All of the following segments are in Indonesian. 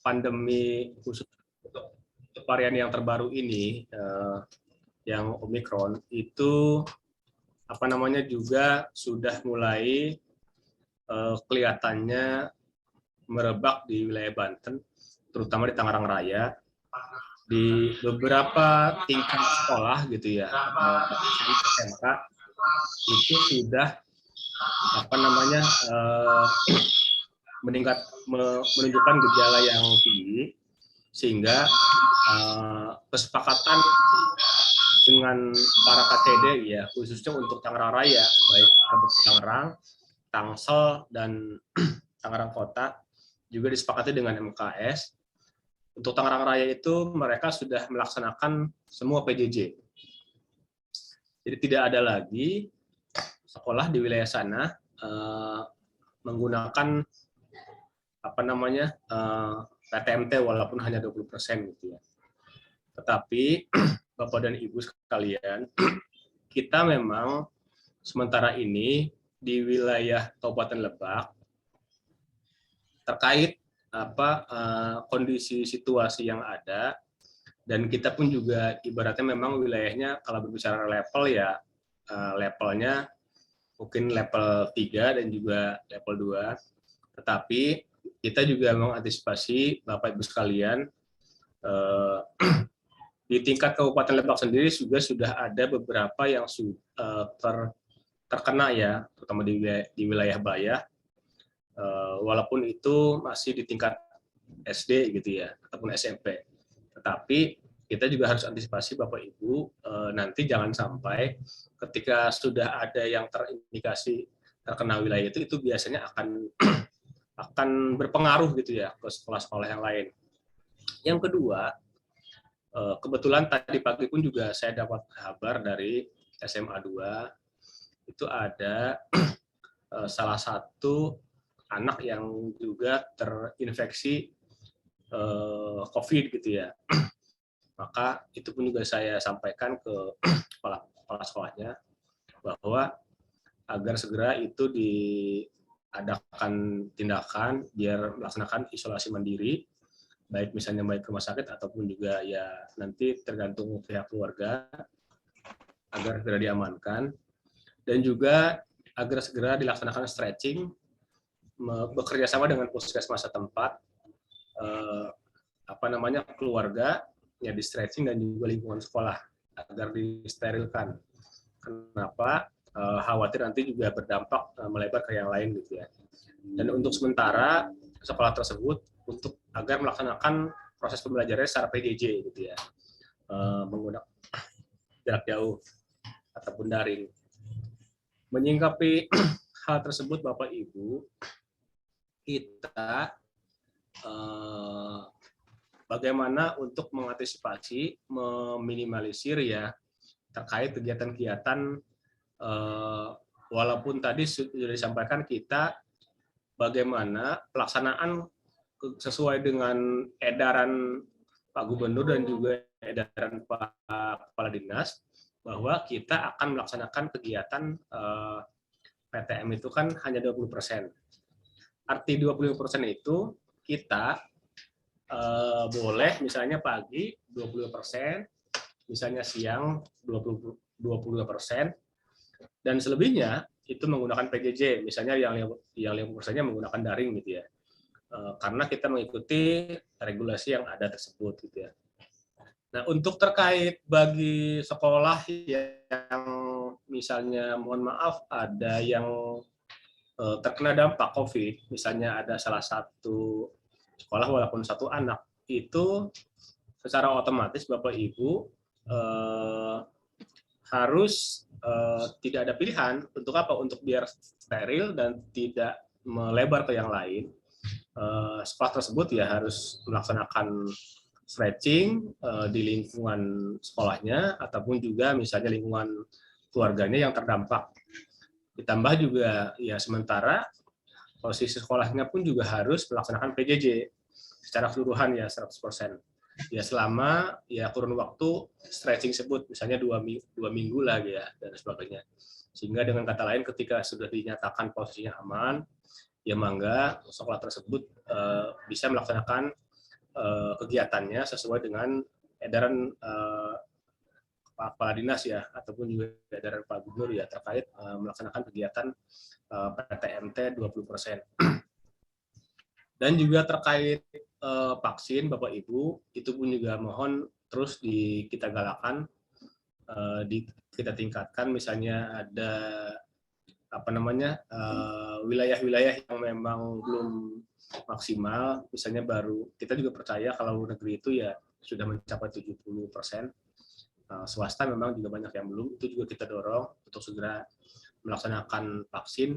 pandemi khusus untuk varian yang terbaru ini, yang Omicron itu juga sudah mulai kelihatannya merebak di wilayah Banten, terutama di Tangerang Raya, di beberapa tingkat sekolah gitu ya, SMK itu sudah menunjukkan gejala yang tinggi, sehingga kesepakatan dengan para KTD ya, khususnya untuk Tangerang Raya, baik Kabupaten Tangerang, Tangsel, dan Tangerang Kota, juga disepakati dengan MKS. Untuk Tangerang Raya itu mereka sudah melaksanakan semua PJJ. Jadi tidak ada lagi sekolah di wilayah sana menggunakan PTMT walaupun hanya 20% gitu ya. Tetapi Bapak dan Ibu sekalian, kita memang sementara ini di wilayah Kabupaten Lebak terkait kondisi situasi yang ada, dan kita pun juga ibaratnya memang wilayahnya kalau berbicara level ya levelnya mungkin level 3 dan juga level 2, tetapi kita juga mengantisipasi Bapak Ibu sekalian, di tingkat Kabupaten Lebak sendiri juga sudah ada beberapa yang terkena ya, terutama di wilayah Bayah, walaupun itu masih di tingkat SD gitu ya, ataupun SMP. Tetapi kita juga harus antisipasi Bapak Ibu, nanti jangan sampai ketika sudah ada yang terindikasi terkena wilayah itu biasanya akan berpengaruh gitu ya ke sekolah-sekolah yang lain. Yang kedua, kebetulan tadi pagi pun juga saya dapat kabar dari SMA 2, itu ada salah satu anak yang juga terinfeksi COVID gitu ya. Maka itu pun juga saya sampaikan ke kepala sekolahnya bahwa agar segera itu diadakan tindakan biar melaksanakan isolasi mandiri, baik misalnya baik rumah sakit ataupun juga ya nanti tergantung pihak keluarga, agar segera diamankan, dan juga agar segera dilaksanakan stretching, bekerja sama dengan puskesmas setempat, keluarga ya di stretching, dan juga lingkungan sekolah agar disterilkan. Kenapa? Khawatir nanti juga berdampak melebar ke yang lain gitu ya. Dan untuk sementara sekolah tersebut untuk agar melaksanakan proses pembelajaran secara PJJ gitu ya, menggunakan jarak jauh ataupun daring. Menyingkapi hal tersebut Bapak Ibu, kita bagaimana untuk mengantisipasi, meminimalisir ya terkait kegiatan-kegiatan, walaupun tadi sudah disampaikan kita bagaimana pelaksanaan sesuai dengan edaran Pak Gubernur dan juga edaran Pak Kepala Dinas, bahwa kita akan melaksanakan kegiatan PTM itu kan hanya 20%. Arti 20% itu kita boleh misalnya pagi 20%, misalnya siang 22%, dan selebihnya itu menggunakan PJJ, misalnya yang 50%-nya menggunakan daring gitu ya, karena kita mengikuti regulasi yang ada tersebut gitu ya. Nah, untuk terkait bagi sekolah yang misalnya mohon maaf ada yang terkena dampak COVID, misalnya ada salah satu sekolah walaupun satu anak, itu secara otomatis Bapak Ibu harus tidak ada pilihan untuk apa? Untuk biar steril dan tidak melebar ke yang lain. Sekolah tersebut ya harus melaksanakan stretching di lingkungan sekolahnya ataupun juga misalnya lingkungan keluarganya yang terdampak. Ditambah juga ya sementara posisi sekolahnya pun juga harus melaksanakan PJJ secara keseluruhan ya 100%. Ya selama ya kurun waktu stretching tersebut, misalnya 2 minggu lah ya dan sebagainya. Sehingga dengan kata lain ketika sudah dinyatakan posisinya aman, ya mangga sekolah tersebut bisa melaksanakan kegiatannya sesuai dengan edaran Kepala Dinas ya, ataupun juga edaran Pak Gubernur ya terkait melaksanakan kegiatan PTMT 20%. Dan juga terkait vaksin Bapak Ibu, itu pun juga mohon terus kita galakan, kita tingkatkan, misalnya ada wilayah-wilayah yang memang belum maksimal, misalnya baru, kita juga percaya kalau negeri itu ya sudah mencapai 70%. Swasta memang juga banyak yang belum, itu juga kita dorong untuk segera melaksanakan vaksin.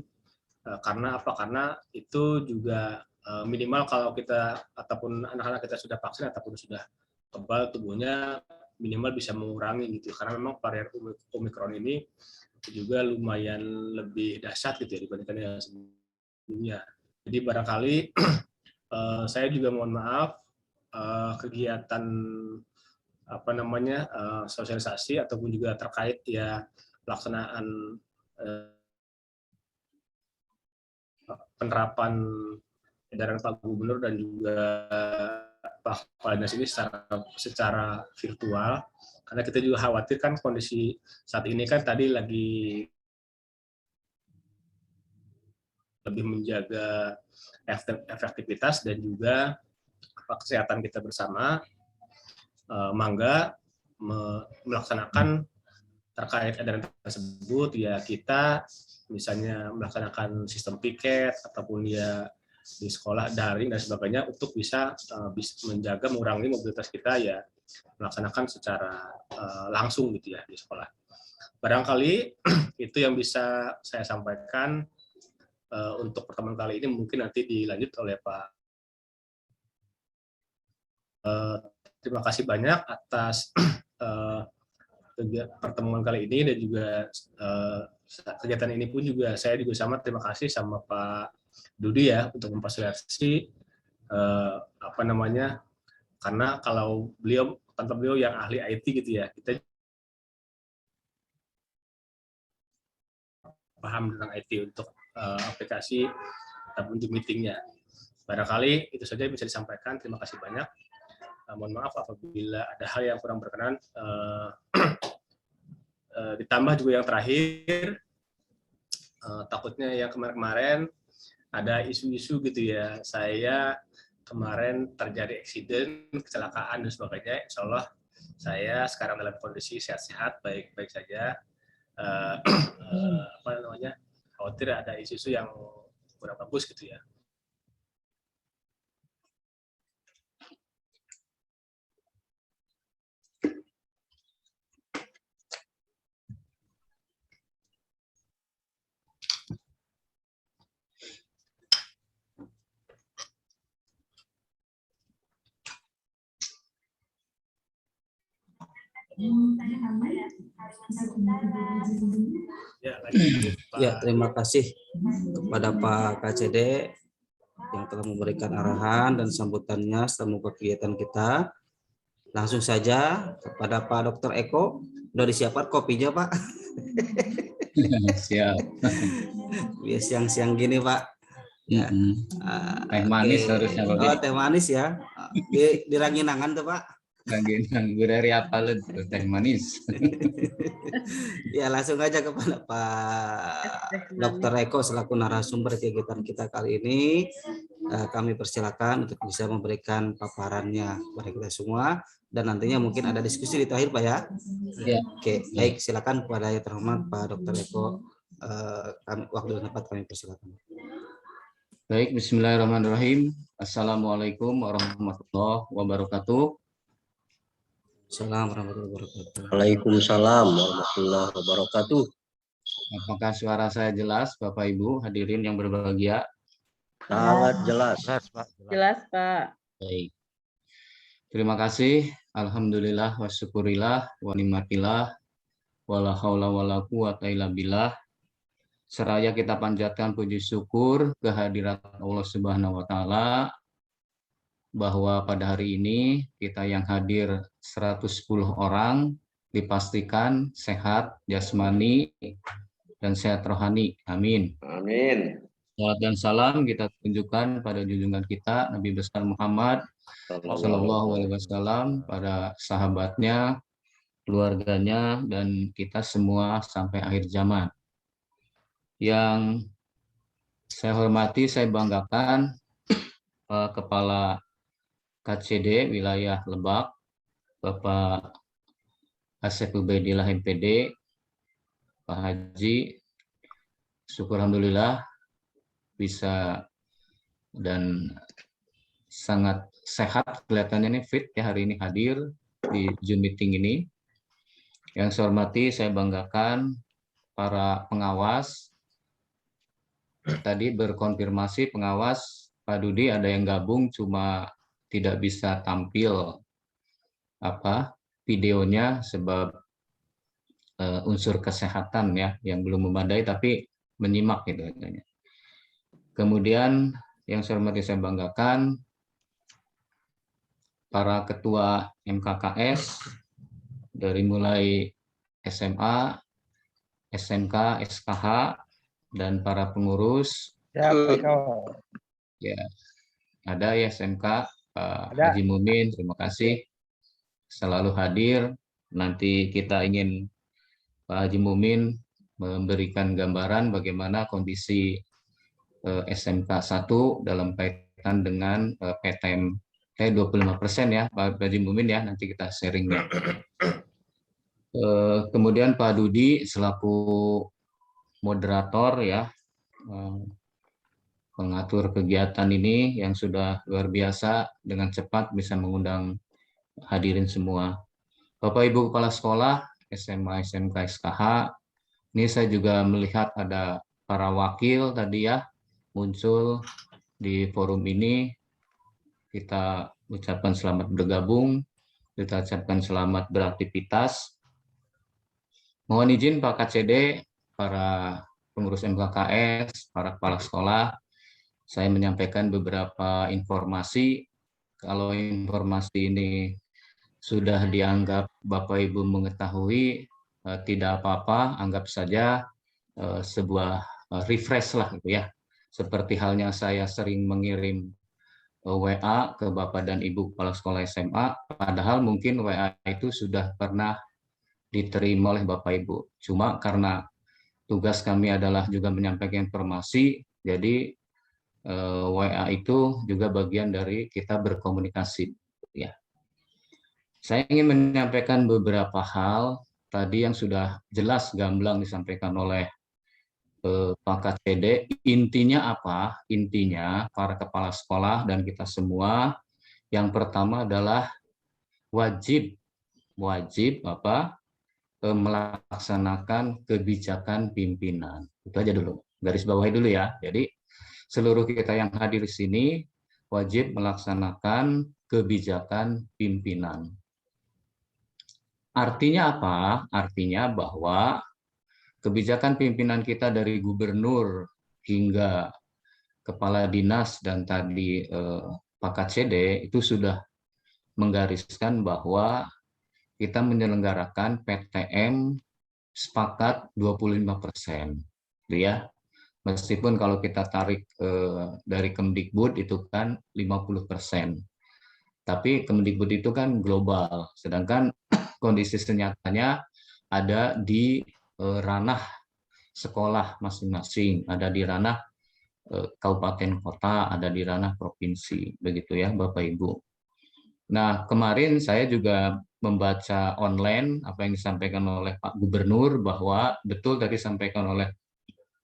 Karena apa? Karena itu juga minimal kalau kita ataupun anak-anak kita sudah vaksin ataupun sudah kebal tubuhnya, minimal bisa mengurangi gitu. Karena memang varian Omikron ini juga lumayan lebih dahsyat gitu ya dibandingkan yang sebelumnya. Jadi barangkali saya juga mohon maaf kegiatan sosialisasi ataupun juga terkait ya pelaksanaan penerapan edaran Pak Gubernur dan juga Pak Kepala Dinas ini secara virtual, karena kita juga khawatir kan kondisi saat ini kan tadi lagi lebih menjaga efektivitas dan juga kesehatan kita bersama. Mangga melaksanakan terkait edaran tersebut ya, kita misalnya melaksanakan sistem piket ataupun ya di sekolah daring dan sebagainya untuk bisa menjaga mengurangi mobilitas kita ya, melaksanakan secara langsung gitu ya di sekolah. Barangkali itu yang bisa saya sampaikan untuk pertemuan kali ini. Mungkin nanti dilanjut oleh Pak. Terima kasih banyak atas pertemuan kali ini, dan juga kegiatan ini pun juga saya juga sama terima kasih sama Pak Dudi ya untuk memfasilitasi karena kalau tanpa beliau yang ahli IT gitu ya, kita paham tentang IT untuk aplikasi ataupun untuk meetingnya. Barangkali itu saja yang bisa disampaikan. Terima kasih banyak. Mohon maaf apabila ada hal yang kurang berkenan. Ditambah juga yang terakhir, takutnya yang kemarin-kemarin ada isu-isu gitu ya, saya kemarin terjadi eksiden, kecelakaan dan sebagainya. Insya Allah saya sekarang dalam kondisi sehat-sehat, baik-baik saja. Khawatir ada isu-isu yang kurang bagus gitu ya. Ya, terima kasih kepada Pak KCD yang telah memberikan arahan dan sambutannya selama kegiatan kita. Langsung saja kepada Pak Dr. Eko. Udah disiapkan kopinya, Pak? Siap. Biar siang-siang gini, Pak. Ya. Teh manis harusnya. Oh, teh manis ya. Di Ranginangan tuh, Pak. Ranginang dari apa teh manis. Ya, langsung aja kepada Pak Dr. Eko selaku narasumber kegiatan kita kali ini. Kami persilakan untuk bisa memberikan paparannya kepada kita semua, dan nantinya mungkin ada diskusi di akhir, Pak ya. Ya. Oke, baik, silakan kepada yang terhormat Pak Dr. Eko. Waktu dan tempat kami persilakan. Baik, bismillahirrahmanirrahim. Assalamualaikum warahmatullahi wabarakatuh. Assalamualaikum warahmatullahi wabarakatuh. Waalaikumsalam warahmatullahi wabarakatuh. Apakah suara saya jelas, Bapak Ibu hadirin yang berbahagia? Sangat jelas. Jelas, Pak. Baik. Terima kasih. Alhamdulillah wa syukurillah wa ni'matillah wala haula wala quwata illa billah. Seraya kita panjatkan puji syukur kehadirat Allah Subhanahu wa taala bahwa pada hari ini kita yang hadir 110 orang dipastikan sehat jasmani dan sehat rohani. Amin. Amin. Salam dan salam kita tunjukkan pada junjungan kita Nabi besar Muhammad Sallallahu Alaihi Wasallam, pada sahabatnya, keluarganya, dan kita semua sampai akhir zaman. Yang saya hormati, saya banggakan Kepala KCD wilayah Lebak, Bapak Asep Ubaidillah MPD, Pak Haji. Syukur alhamdulillah bisa dan sangat sehat, kelihatannya ini fit ya, hari ini hadir di Zoom meeting ini. Yang saya hormati, saya banggakan para pengawas. Tadi berkonfirmasi pengawas Pak Dudi ada yang gabung, cuma tidak bisa tampil videonya sebab unsur kesehatan ya yang belum memadai, tapi menyimak gitu katanya. Kemudian yang saya hormati, saya banggakan para ketua MKKS dari mulai SMA, SMK, SKH, dan para pengurus. Ya, ada ya SMK, Pak Haji Mumin, terima kasih selalu hadir. Nanti kita ingin Pak Haji Mumin memberikan gambaran bagaimana kondisi SMK 1 dalam kaitan dengan PTM 25% ya Pak Haji Mumin ya, nanti kita sharing ya. Kemudian Pak Dudi selaku moderator ya, pengatur kegiatan ini yang sudah luar biasa dengan cepat bisa mengundang hadirin semua. Bapak Ibu Kepala Sekolah SMA, SMK, SKH, ini saya juga melihat ada para wakil tadi ya muncul di forum ini. Kita ucapkan selamat bergabung, kita ucapkan selamat beraktivitas. Mohon izin Pak KCD, para pengurus MKKS, para kepala sekolah, saya menyampaikan beberapa informasi. Kalau informasi ini sudah dianggap Bapak Ibu mengetahui, tidak apa-apa, anggap saja sebuah refresh lah gitu ya. Seperti halnya saya sering mengirim WA ke Bapak dan Ibu kepala sekolah SMA, padahal mungkin WA itu sudah pernah diterima oleh Bapak Ibu. Cuma karena tugas kami adalah juga menyampaikan informasi, jadi WA itu juga bagian dari kita berkomunikasi. Ya. Saya ingin menyampaikan beberapa hal tadi yang sudah jelas gamblang disampaikan oleh Pak KCD. Intinya apa? Intinya para kepala sekolah dan kita semua, yang pertama adalah wajib melaksanakan kebijakan pimpinan. Itu aja dulu, garis bawahi dulu ya. Jadi seluruh kita yang hadir di sini wajib melaksanakan kebijakan pimpinan. Artinya apa? Artinya bahwa kebijakan pimpinan kita dari gubernur hingga kepala dinas dan tadi Pak KCD itu sudah menggariskan bahwa kita menyelenggarakan PTM sepakat 25%, ya. Meskipun kalau kita tarik dari Kemdikbud itu kan 50%. Tapi Kemdikbud itu kan global, sedangkan kondisi senyatanya ada di ranah sekolah masing-masing, ada di ranah kabupaten kota, ada di ranah provinsi, begitu ya Bapak Ibu. Nah, kemarin saya juga membaca online apa yang disampaikan oleh Pak Gubernur, bahwa betul tadi disampaikan oleh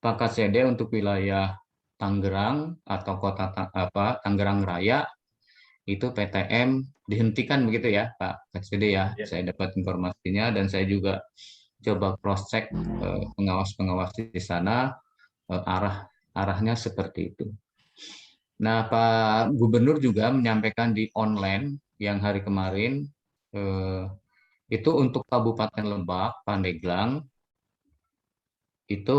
Pak KCD untuk wilayah Tangerang atau kota Tangerang Raya itu PTM dihentikan begitu ya Pak KCD ya. Saya dapat informasinya dan saya juga coba cross check pengawas-pengawas di sana, arahnya seperti itu. Nah, Pak Gubernur juga menyampaikan di online yang hari kemarin itu untuk Kabupaten Lebak, Pandeglang itu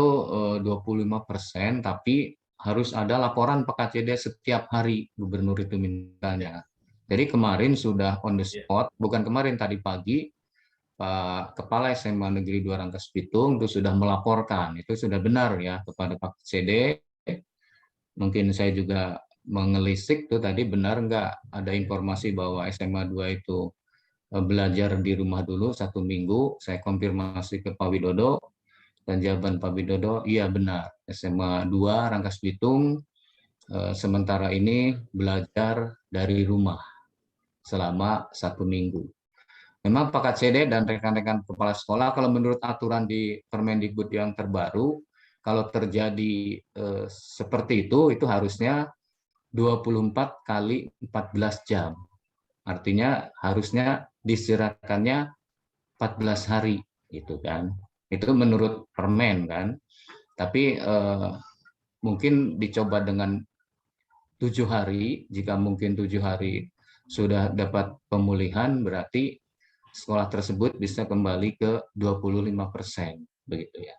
25%, tapi harus ada laporan Pak KCD setiap hari, Gubernur itu mintanya. Jadi kemarin sudah on the spot, bukan kemarin, tadi pagi Pak Kepala SMA Negeri 2 Rangkas Bitung itu sudah melaporkan, itu sudah benar ya kepada Pak KCD. Mungkin saya juga mengelisik tuh tadi, benar nggak ada informasi bahwa SMA 2 itu belajar di rumah dulu 1 minggu? Saya konfirmasi ke Pak Widodo, dan jawaban Pak Widodo, iya benar, SMA 2 Rangkas Bitung sementara ini belajar dari rumah selama 1 minggu. Memang Pak KCD dan rekan-rekan kepala sekolah, kalau menurut aturan di Permendikbud yang terbaru, kalau terjadi seperti itu harusnya 24 kali 14 jam. Artinya harusnya diistirahatkannya 14 hari, gitu kan. Itu menurut permen kan. Tapi mungkin dicoba dengan 7 hari, jika mungkin 7 hari sudah dapat pemulihan, berarti sekolah tersebut bisa kembali ke 25%, begitu ya.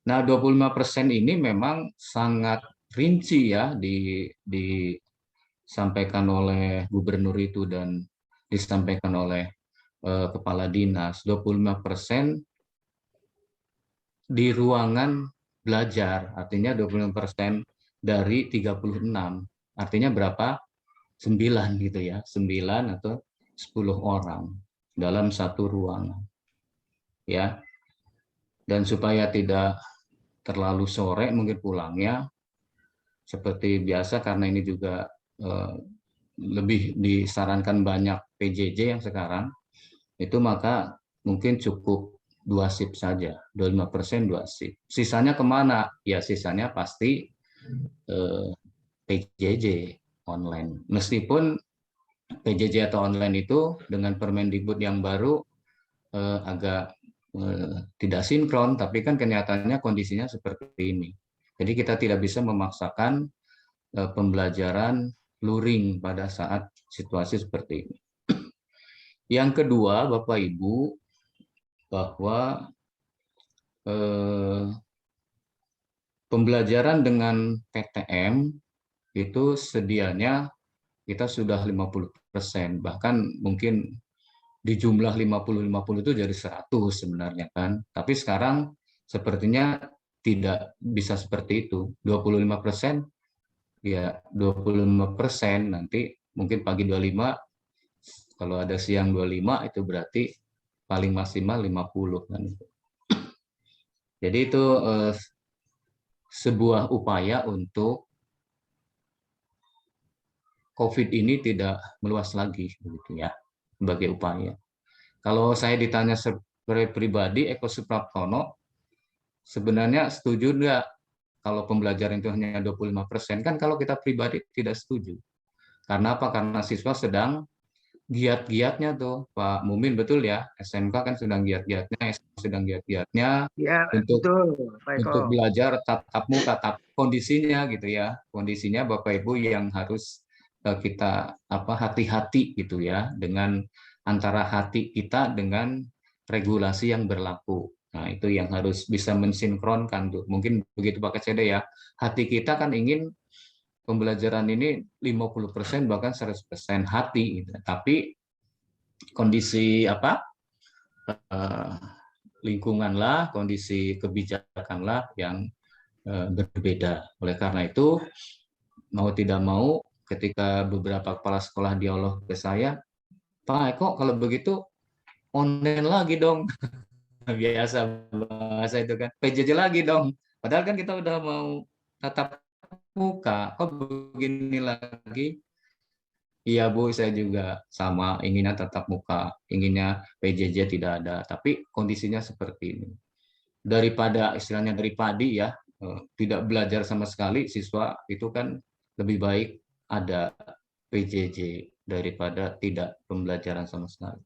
Nah, 25% ini memang sangat rinci ya disampaikan oleh gubernur itu dan disampaikan oleh kepala dinas. 25% di ruangan belajar, artinya 25% dari 36. Artinya berapa? 9 gitu ya, 9 atau 10 orang dalam satu ruangan. Ya. Dan supaya tidak terlalu sore mungkin pulangnya, seperti biasa karena ini juga lebih disarankan banyak PJJ yang sekarang, itu maka mungkin cukup 2 shift saja, 25% 2 shift. Sisanya kemana? Ya sisanya pasti PJJ online. Meskipun PJJ atau online itu dengan Permendikbud yang baru agak tidak sinkron, tapi kan kenyataannya kondisinya seperti ini. Jadi kita tidak bisa memaksakan pembelajaran luring pada saat situasi seperti ini. Yang kedua, Bapak Ibu, bahwa pembelajaran dengan PTM itu sedianya kita sudah 50%, bahkan mungkin di jumlah 50-50 itu jadi 100 sebenarnya kan. Tapi sekarang sepertinya tidak bisa seperti itu. 25%, ya 25%, nanti mungkin pagi 25, kalau ada siang 25, itu berarti paling maksimal 50 kan. Jadi itu sebuah upaya untuk COVID ini tidak meluas lagi, begitu ya, sebagai upaya. Kalau saya ditanya sebagai pribadi, Eko Supraptono, sebenarnya setuju enggak kalau pembelajaran itu hanya 25%? Kan kalau kita pribadi tidak setuju. Karena apa? Karena siswa sedang giat-giatnya tuh, Pak Mumin, betul ya? SMK kan sedang giat-giatnya, SMA sedang giat-giatnya Ya, untuk betul, Pak Eko. untuk belajar tatap muka, tapi kondisinya gitu ya, kondisinya Bapak Ibu yang harus kita hati-hati gitu ya, dengan antara hati kita dengan regulasi yang berlaku. Nah, itu yang harus bisa mensinkronkan tuh. Mungkin begitu Pak KCD ya. Hati kita kan ingin pembelajaran ini 50% bahkan 100% hati gitu. Tapi kondisi lingkungan kondisi kebijakan yang berbeda. Oleh karena itu, mau tidak mau, ketika beberapa kepala sekolah dialog ke saya, Pak Eko, kalau begitu online lagi dong. Biasa bahasa itu kan, PJJ lagi dong. Padahal kan kita udah mau tatap muka, kok begini lagi? Iya Bu, saya juga sama, inginnya tatap muka, inginnya PJJ tidak ada, tapi kondisinya seperti ini. Daripada istilahnya dari padi ya, tidak belajar sama sekali, siswa itu kan lebih baik ada PJJ daripada tidak pembelajaran sama sekali.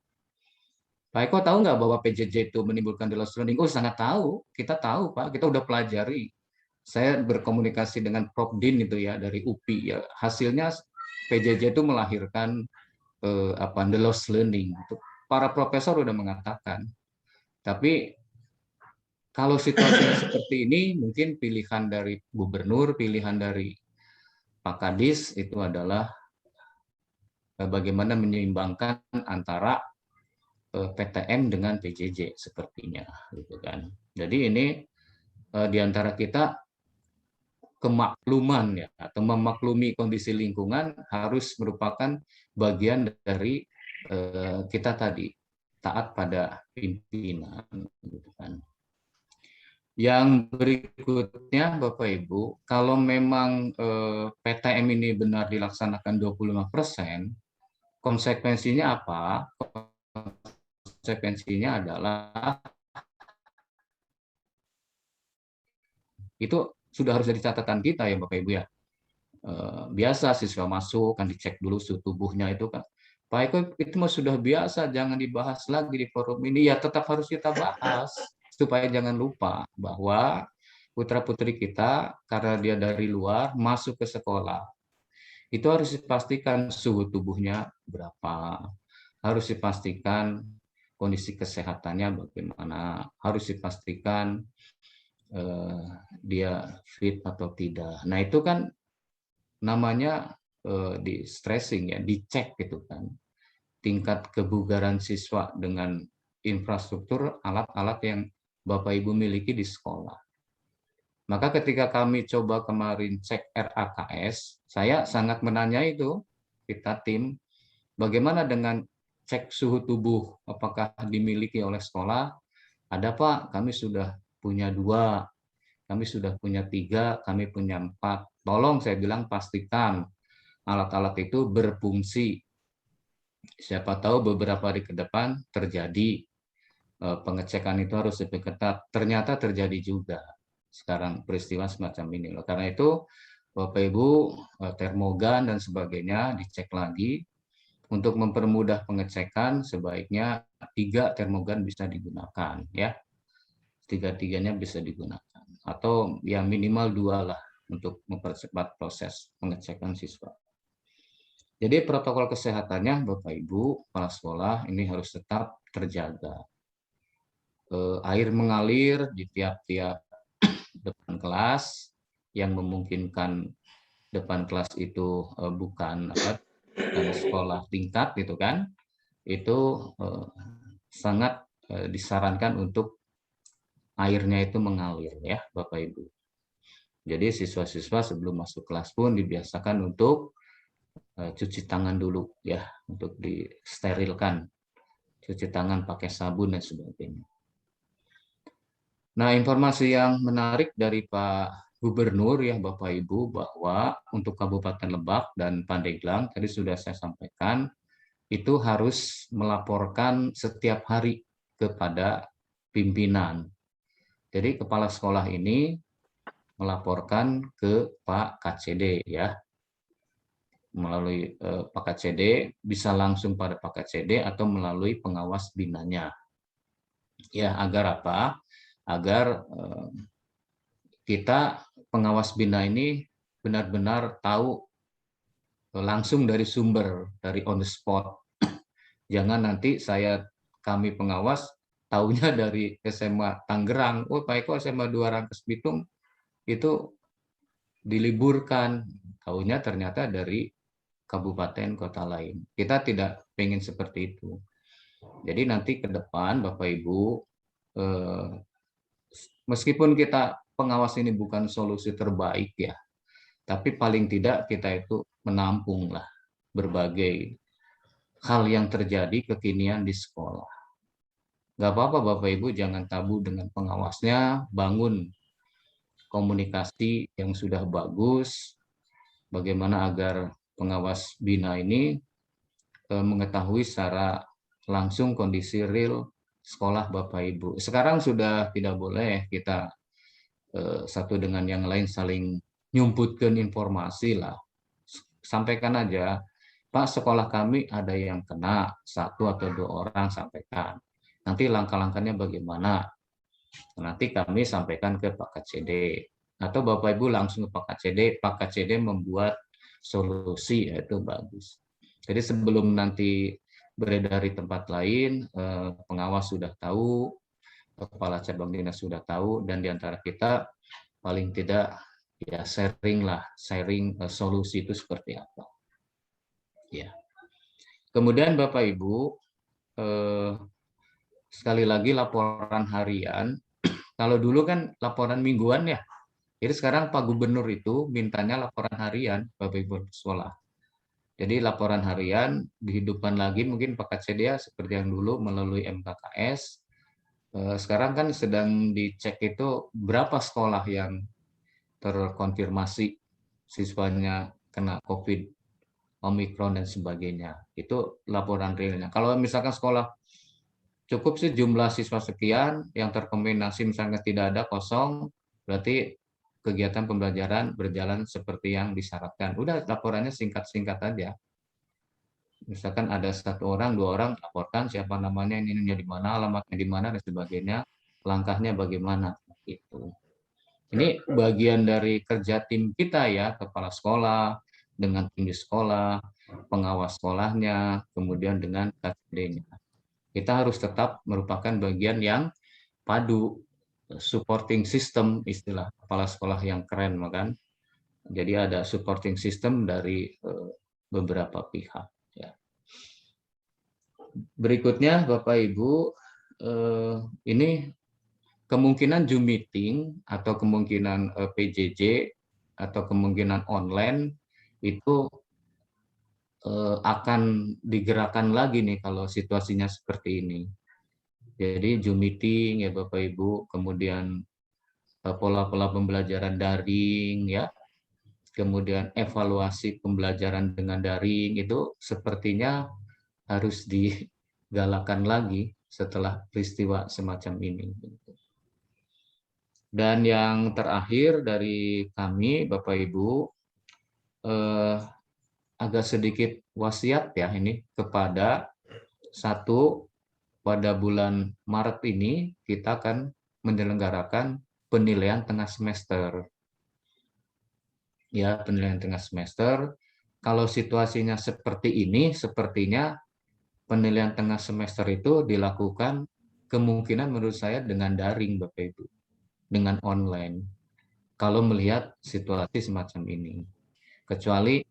Pak Eko tahu nggak bahwa PJJ itu menimbulkan delos learning? Oh, sangat tahu. Kita tahu, Pak. Kita udah pelajari. Saya berkomunikasi dengan Prof. Din itu ya, dari UPI. Ya. Hasilnya PJJ itu melahirkan delos learning. Para profesor udah mengatakan. Tapi kalau situasinya seperti ini, mungkin pilihan dari gubernur, pilihan dari Pak Kadis itu adalah bagaimana menyeimbangkan antara PTM dengan PJJ sepertinya, gitu kan. Jadi ini di antara kita kemakluman ya, atau memaklumi kondisi lingkungan harus merupakan bagian dari kita tadi taat pada pimpinan, gitu kan. Yang berikutnya Bapak Ibu, kalau memang PTM ini benar dilaksanakan 25%, konsekuensinya apa? Konsekuensinya adalah itu sudah harus jadi catatan kita ya Bapak Ibu ya. Biasa siswa masuk kan dicek dulu suhu tubuhnya itu kan. Pak Eko itu mah sudah biasa, jangan dibahas lagi di forum ini. Ya tetap harus kita bahas supaya jangan lupa bahwa putra-putri kita karena dia dari luar masuk ke sekolah, itu harus dipastikan suhu tubuhnya berapa, harus dipastikan kondisi kesehatannya bagaimana, harus dipastikan dia fit atau tidak. Nah itu kan namanya di stressing ya, dicek gitu kan, tingkat kebugaran siswa dengan infrastruktur alat-alat yang Bapak Ibu miliki di sekolah. Maka ketika kami coba kemarin cek RAKS, saya sangat menanya itu, kita tim, bagaimana dengan cek suhu tubuh, apakah dimiliki oleh sekolah? Ada Pak, kami sudah punya 2, kami sudah punya 3, kami punya 4. Tolong saya bilang pastikan alat-alat itu berfungsi. Siapa tahu beberapa hari ke depan terjadi pengecekan itu harus lebih ketat. Ternyata terjadi juga sekarang peristiwa semacam ini. Karena itu Bapak Ibu termogan dan sebagainya dicek lagi. Untuk mempermudah pengecekan sebaiknya 3 termogan bisa digunakan ya. 3-tiganya bisa digunakan atau ya minimal 2 lah untuk mempercepat proses pengecekan siswa. Jadi protokol kesehatannya Bapak Ibu kepala sekolah ini harus tetap terjaga. Air mengalir di tiap-tiap depan kelas yang memungkinkan depan kelas itu bukan sekolah tingkat gitu kan, itu sangat disarankan untuk airnya itu mengalir ya Bapak Ibu. Jadi siswa-siswa sebelum masuk kelas pun dibiasakan untuk cuci tangan dulu ya, untuk disterilkan, cuci tangan pakai sabun dan sebagainya. Nah, informasi yang menarik dari Pak Gubernur ya Bapak Ibu bahwa untuk Kabupaten Lebak dan Pandeglang tadi sudah saya sampaikan itu harus melaporkan setiap hari kepada pimpinan. Jadi kepala sekolah ini melaporkan ke Pak KCD ya. Melalui Pak KCD bisa langsung pada Pak KCD atau melalui pengawas binanya. Ya, agar apa? Agar kita pengawas bina ini benar-benar tahu langsung dari sumber, dari on the spot. Jangan nanti kami pengawas tahunya dari SMA Tangerang. Oh, Pak Eko SMA 2 Rangkas Bitung itu diliburkan. Tahunya ternyata dari kabupaten kota lain. Kita tidak ingin seperti itu. Jadi nanti ke depan Bapak Ibu, meskipun kita pengawas ini bukan solusi terbaik ya, tapi paling tidak kita itu menampung lah berbagai hal yang terjadi kekinian di sekolah. Gak apa-apa Bapak Ibu jangan tabu dengan pengawasnya, bangun komunikasi yang sudah bagus, bagaimana agar pengawas bina ini mengetahui secara langsung kondisi real sekolah Bapak Ibu. Sekarang sudah tidak boleh kita satu dengan yang lain saling nyumputkan informasi lah. Sampaikan aja, Pak sekolah kami ada yang kena 1 atau 2 orang, sampaikan. Nanti langkah-langkahnya bagaimana? Nanti kami sampaikan ke Pak KCD. Atau Bapak Ibu langsung ke Pak KCD membuat solusi, itu bagus. Jadi sebelum nanti beredar di tempat lain, pengawas sudah tahu, kepala cabang dinas sudah tahu, dan diantara kita paling tidak ya sharing solusi itu seperti apa. Ya. Kemudian Bapak Ibu, sekali lagi laporan harian. Kalau dulu kan laporan mingguan ya, Jadi sekarang Pak Gubernur itu mintanya laporan harian Bapak Ibu sekolah. Jadi laporan harian dihidupkan lagi mungkin Pak Kacedia seperti yang dulu melalui MKKS. Sekarang kan sedang dicek itu berapa sekolah yang terkonfirmasi siswanya kena COVID, Omikron dan sebagainya. Itu laporan realnya. Kalau misalkan sekolah cukup sih jumlah siswa sekian, yang terkombinasi misalnya tidak ada kosong, berarti kegiatan pembelajaran berjalan seperti yang disyaratkan. Udah laporannya singkat-singkat aja. Misalkan ada 1 orang, 2 orang, laporkan siapa namanya, ini di mana, alamatnya di mana, dan sebagainya, langkahnya bagaimana. Gitu. Ini bagian dari kerja tim kita ya, kepala sekolah, dengan tim di sekolah, pengawas sekolahnya, kemudian dengan KCD-nya. Kita harus tetap merupakan bagian yang padu, supporting system istilah kepala sekolah yang keren, kan? Jadi ada supporting system dari beberapa pihak. Ya. Berikutnya Bapak Ibu, ini kemungkinan Zoom meeting atau kemungkinan PJJ atau kemungkinan online itu akan digerakkan lagi nih kalau situasinya seperti ini. Jadi Zoom meeting ya Bapak Ibu, kemudian pola-pola pembelajaran daring ya, kemudian evaluasi pembelajaran dengan daring itu sepertinya harus digalakan lagi setelah peristiwa semacam ini. Dan yang terakhir dari kami Bapak Ibu, agak sedikit wasiat ya ini kepada pada bulan Maret ini kita akan menyelenggarakan penilaian tengah semester. Ya, penilaian tengah semester. Kalau situasinya seperti ini, sepertinya penilaian tengah semester itu dilakukan kemungkinan menurut saya dengan daring Bapak Ibu, dengan online. Kalau melihat situasi semacam ini. Kecuali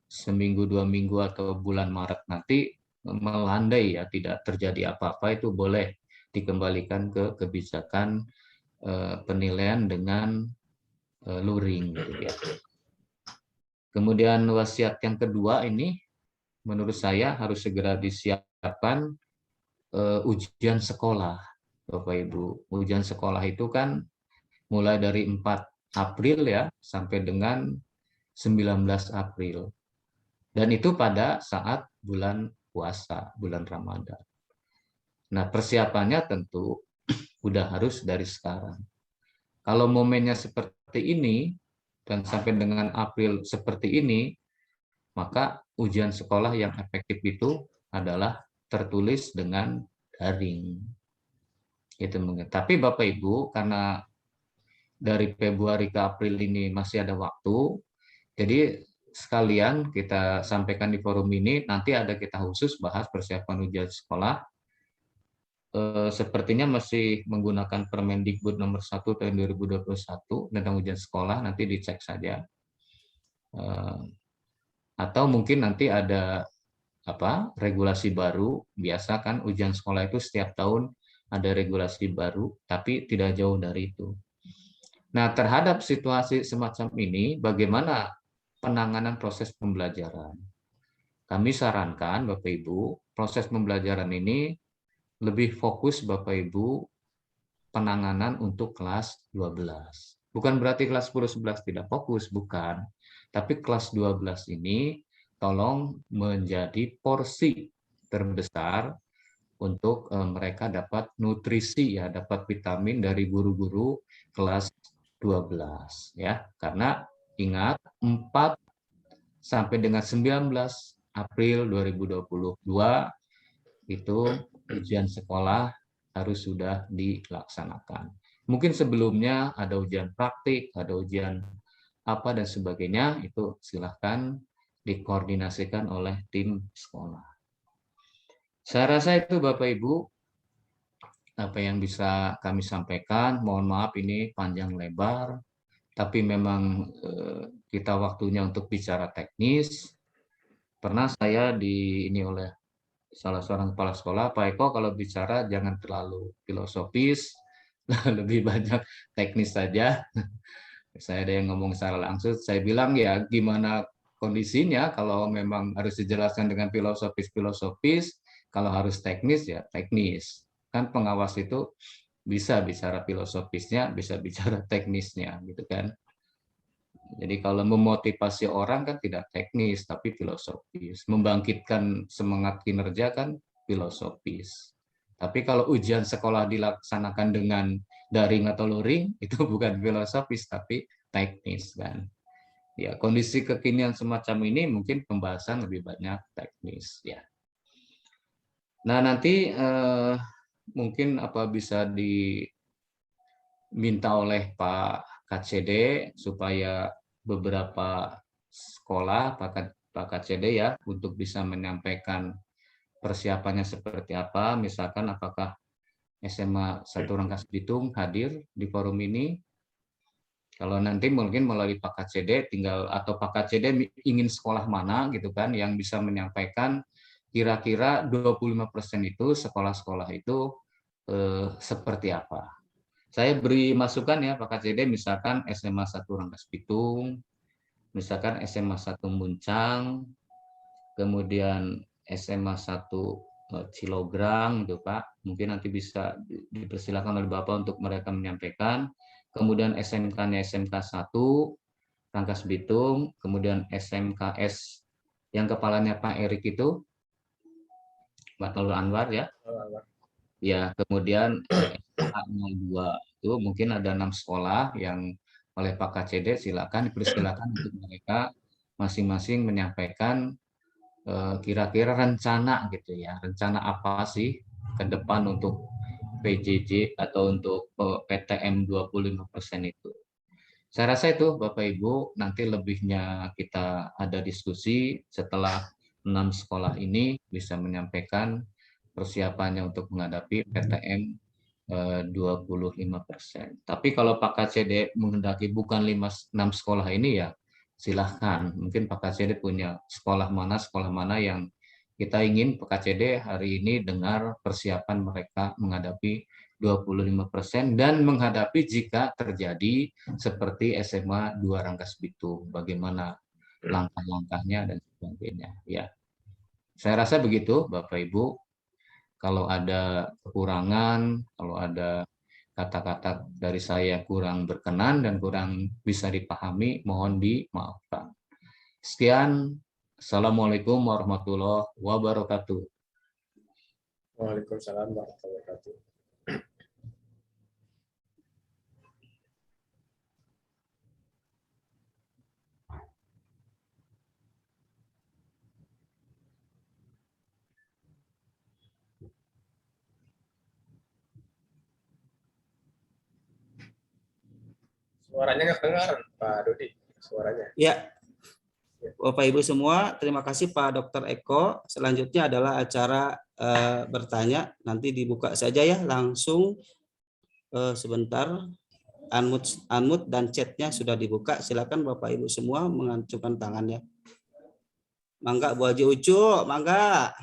seminggu, 2 minggu atau bulan Maret nanti melandai ya, tidak terjadi apa-apa, itu boleh dikembalikan ke kebijakan penilaian dengan luring gitu ya. Kemudian wasiat yang kedua ini menurut saya harus segera disiapkan ujian sekolah Bapak Ibu. Ujian sekolah itu kan mulai dari 4 April ya sampai dengan 19 April. Dan itu pada saat bulan puasa, bulan Ramadan. Nah, persiapannya tentu udah harus dari sekarang. Kalau momennya seperti ini, dan sampai dengan April seperti ini, maka ujian sekolah yang efektif itu adalah tertulis dengan daring. Itu. Tapi Bapak Ibu, karena dari Februari ke April ini masih ada waktu, jadi sekalian kita sampaikan di forum ini, nanti ada kita khusus bahas persiapan ujian sekolah. Sepertinya masih menggunakan Permendikbud nomor 1 tahun 2021 tentang ujian sekolah, nanti dicek saja. Atau mungkin nanti ada regulasi baru, biasa kan ujian sekolah itu setiap tahun ada regulasi baru, tapi tidak jauh dari itu. Nah, terhadap situasi semacam ini, bagaimana penanganan proses pembelajaran? Kami sarankan Bapak Ibu, proses pembelajaran ini lebih fokus Bapak Ibu penanganan untuk kelas 12. Bukan berarti kelas 10-11 tidak fokus, bukan. Tapi kelas 12 ini tolong menjadi porsi terbesar untuk mereka dapat nutrisi ya, dapat vitamin dari guru-guru kelas 12 ya. Karena ingat 4 sampai dengan 19 April 2022 itu ujian sekolah harus sudah dilaksanakan. Mungkin sebelumnya ada ujian praktik, ada ujian apa dan sebagainya, itu silahkan dikoordinasikan oleh tim sekolah. Saya rasa itu Bapak Ibu apa yang bisa kami sampaikan. Mohon maaf ini panjang lebar, tapi memang kita waktunya untuk bicara teknis. Pernah saya ini oleh salah seorang kepala sekolah, Pak Eko kalau bicara jangan terlalu filosofis, lebih banyak teknis saja. Saya ada yang ngomong secara langsung, saya bilang ya gimana kondisinya, kalau memang harus dijelaskan dengan filosofis, kalau harus teknis ya teknis. Kan pengawas itu bisa bicara filosofisnya, bisa bicara teknisnya gitu kan. Jadi kalau memotivasi orang kan tidak teknis tapi filosofis. Membangkitkan semangat kinerja kan filosofis. Tapi kalau ujian sekolah dilaksanakan dengan daring atau luring itu bukan filosofis tapi teknis kan. Ya, kondisi kekinian semacam ini mungkin pembahasan lebih banyak teknis ya. Nah, nanti mungkin apa bisa diminta oleh Pak KCD supaya beberapa sekolah Pak KCD ya untuk bisa menyampaikan persiapannya seperti apa, misalkan apakah SMA 1 Rangkas Bitung hadir di forum ini. Kalau nanti mungkin melalui Pak KCD tinggal atau Pak KCD ingin sekolah mana gitu kan yang bisa menyampaikan kira-kira 25% itu sekolah-sekolah itu seperti apa. Saya beri masukan ya Pak KCD, misalkan SMA 1 Rangkas Bitung, misalkan SMA 1 Muncang, kemudian SMA 1 Cilograng gitu Pak. Mungkin nanti bisa dipersilakan oleh Bapak untuk mereka menyampaikan. Kemudian SMK-nya SMK 1 Rangkas Bitung, kemudian SMKS yang kepalanya Pak Erik itu Pak Nurul Anwar ya. Ya, kemudian SMK 02 itu mungkin ada 6 sekolah yang oleh Pak KCD silakan dipersilakan untuk mereka masing-masing menyampaikan kira-kira rencana gitu ya, rencana apa sih ke depan untuk PJJ atau untuk PTM 25% itu. Saya rasa itu Bapak Ibu, nanti lebihnya kita ada diskusi setelah 6 sekolah ini bisa menyampaikan persiapannya untuk menghadapi PTM 25%. Tapi kalau Pak KCD menghendaki bukan 6 sekolah ini ya silahkan. Mungkin Pak KCD punya sekolah mana yang kita ingin Pak KCD hari ini dengar persiapan mereka menghadapi 25% dan menghadapi jika terjadi seperti SMA 2 Rangkas Bitung, bagaimana langkah-langkahnya dan sebagainya. Ya, saya rasa begitu Bapak Ibu. Kalau ada kekurangan, kalau ada kata-kata dari saya kurang berkenan dan kurang bisa dipahami, mohon dimaafkan. Sekian, Assalamualaikum warahmatullahi wabarakatuh. Waalaikumsalam warahmatullahi wabarakatuh. Suaranya nggak dengar, Pak Dodi. Suaranya. Ya, Bapak Ibu semua, terima kasih Pak Dr. Eko. Selanjutnya adalah acara bertanya. Nanti dibuka saja ya langsung sebentar. Unmute dan chatnya sudah dibuka. Silakan Bapak Ibu semua mengacungkan tangannya. Mangga Bu Haji Ucu, mangga.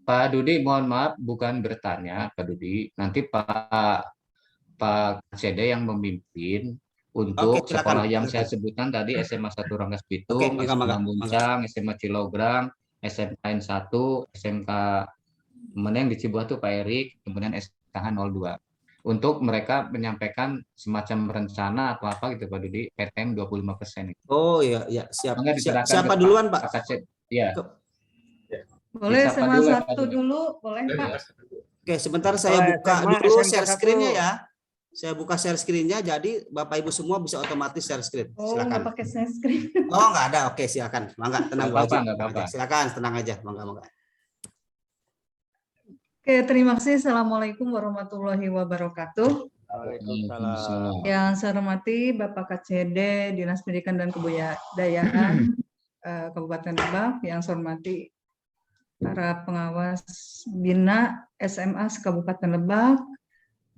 Pak Dudi, mohon maaf, bukan bertanya Pak Dudi. Nanti Pak CD yang memimpin untuk Oke, silakan, sekolah yang silakan. saya sebutkan tadi, SMA 1 Rangkas Oke, Bitung, mangga, SMA mangga, Muncang, SMA Cilograng, SMK 1, SMK mana yang di Cibuah itu Pak Erik, kemudian SKH 02. Untuk mereka menyampaikan semacam rencana atau apa gitu Pak Dudi, PTM 25% itu. Oh iya, ya, siap. Mangga diserahkan Siapa ke duluan Pak? Pak KC. Ya. Boleh Disapa SMA dulu, 1 dulu, boleh Pak. Oke, sebentar saya buka SMA, dulu SMK share 1. screen-nya ya. Saya buka share screen-nya, jadi Bapak Ibu semua bisa otomatis share screen. Oh, nggak Silakan. pakai share screen. Oh, nggak ada. Oke, silakan. Mangga, tenang Bu Haji. Nggak apa-apa. Silakan, tenang aja. Mangga, mangga. Oke, terima kasih. Assalamualaikum warahmatullahi wabarakatuh. Waalaikumsalam. Yang saya hormati Bapak KCD, Dinas Pendidikan dan Kebudayaan Kabupaten Lebak. Yang saya hormati para pengawas Bina SMA Kabupaten Lebak,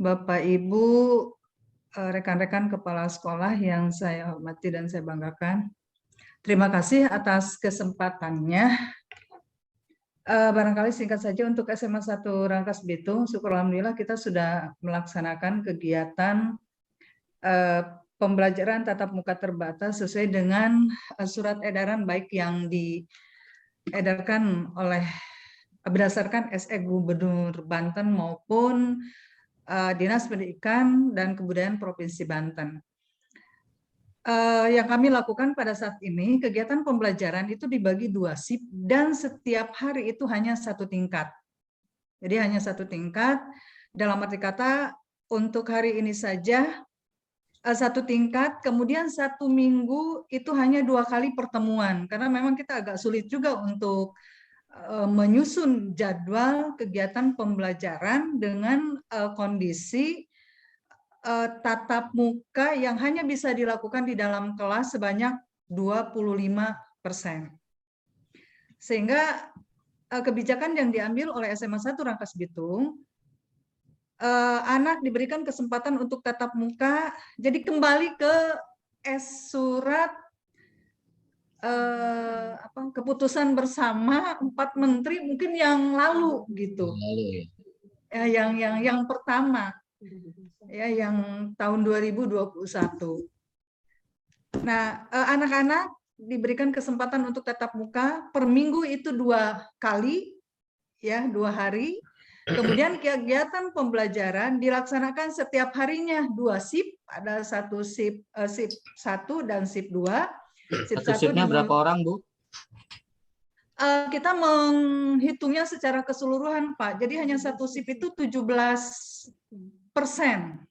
Bapak Ibu, rekan-rekan kepala sekolah yang saya hormati dan saya banggakan. Terima kasih atas kesempatannya. Barangkali singkat saja untuk SMA 1 Rangkas Bitung, syukur alhamdulillah kita sudah melaksanakan kegiatan pembelajaran tatap muka terbatas sesuai dengan surat edaran baik yang diedarkan oleh berdasarkan SE Gubernur Banten maupun Dinas Pendidikan dan Kebudayaan Provinsi Banten. Yang kami lakukan pada saat ini, kegiatan pembelajaran itu dibagi 2 shift dan setiap hari itu hanya 1 tingkat. Jadi hanya 1 tingkat, dalam arti kata untuk hari ini saja 1 tingkat, kemudian 1 minggu itu hanya 2 kali pertemuan, karena memang kita agak sulit juga untuk menyusun jadwal kegiatan pembelajaran dengan kondisi tatap muka yang hanya bisa dilakukan di dalam kelas sebanyak 25%. Sehingga kebijakan yang diambil oleh SMA 1 Rangkas Bitung, anak diberikan kesempatan untuk tatap muka, jadi kembali ke surat keputusan bersama 4 menteri mungkin yang lalu gitu. Yang pertama. Ya, yang tahun 2021. Nah, anak-anak diberikan kesempatan untuk tatap muka per minggu itu 2 kali, ya 2 hari. Kemudian kegiatan pembelajaran dilaksanakan setiap harinya 2 shift, ada 1 shift 1 dan shift 2. Satu shiftnya berapa orang, Bu? Kita menghitungnya secara keseluruhan, Pak. Jadi hanya 1 shift itu 17%.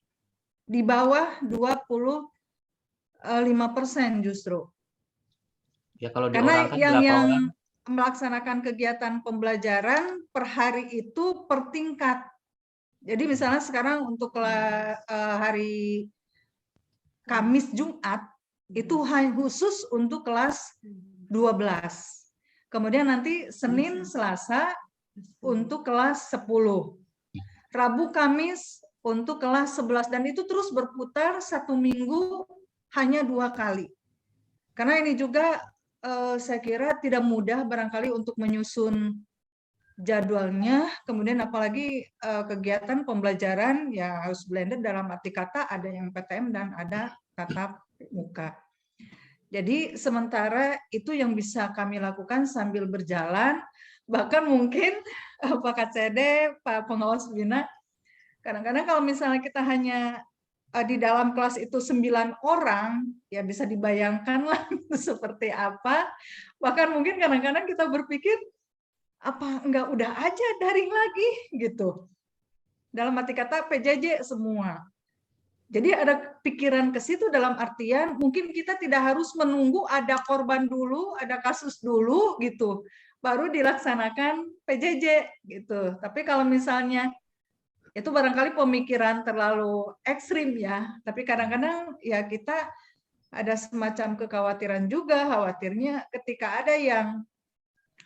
Di bawah 25% justru. Ya kalau karena diorangkan yang berapa orang? Melaksanakan kegiatan pembelajaran per hari itu per tingkat. Jadi misalnya sekarang untuk hari Kamis Jumat itu khusus untuk kelas 12. Kemudian nanti Senin Selasa untuk kelas 10. Rabu Kamis untuk kelas 11 dan itu terus berputar 1 minggu hanya 2 kali. Karena ini juga saya kira tidak mudah barangkali untuk menyusun jadwalnya, kemudian apalagi kegiatan pembelajaran ya harus blended dalam arti kata ada yang PTM dan ada tatap muka. Jadi sementara itu yang bisa kami lakukan sambil berjalan, bahkan mungkin Pak KCD, Pak Pengawas Bina, kadang-kadang kalau misalnya kita hanya di dalam kelas itu 9 orang, ya bisa dibayangkan lah seperti apa. Bahkan mungkin kadang-kadang kita berpikir, apa enggak udah aja daring lagi gitu. Dalam arti kata PJJ semua. Jadi ada pikiran ke situ dalam artian mungkin kita tidak harus menunggu ada korban dulu, ada kasus dulu gitu, baru dilaksanakan PJJ gitu. Tapi kalau misalnya itu barangkali pemikiran terlalu ekstrim ya, tapi kadang-kadang ya kita ada semacam kekhawatiran juga, khawatirnya ketika ada yang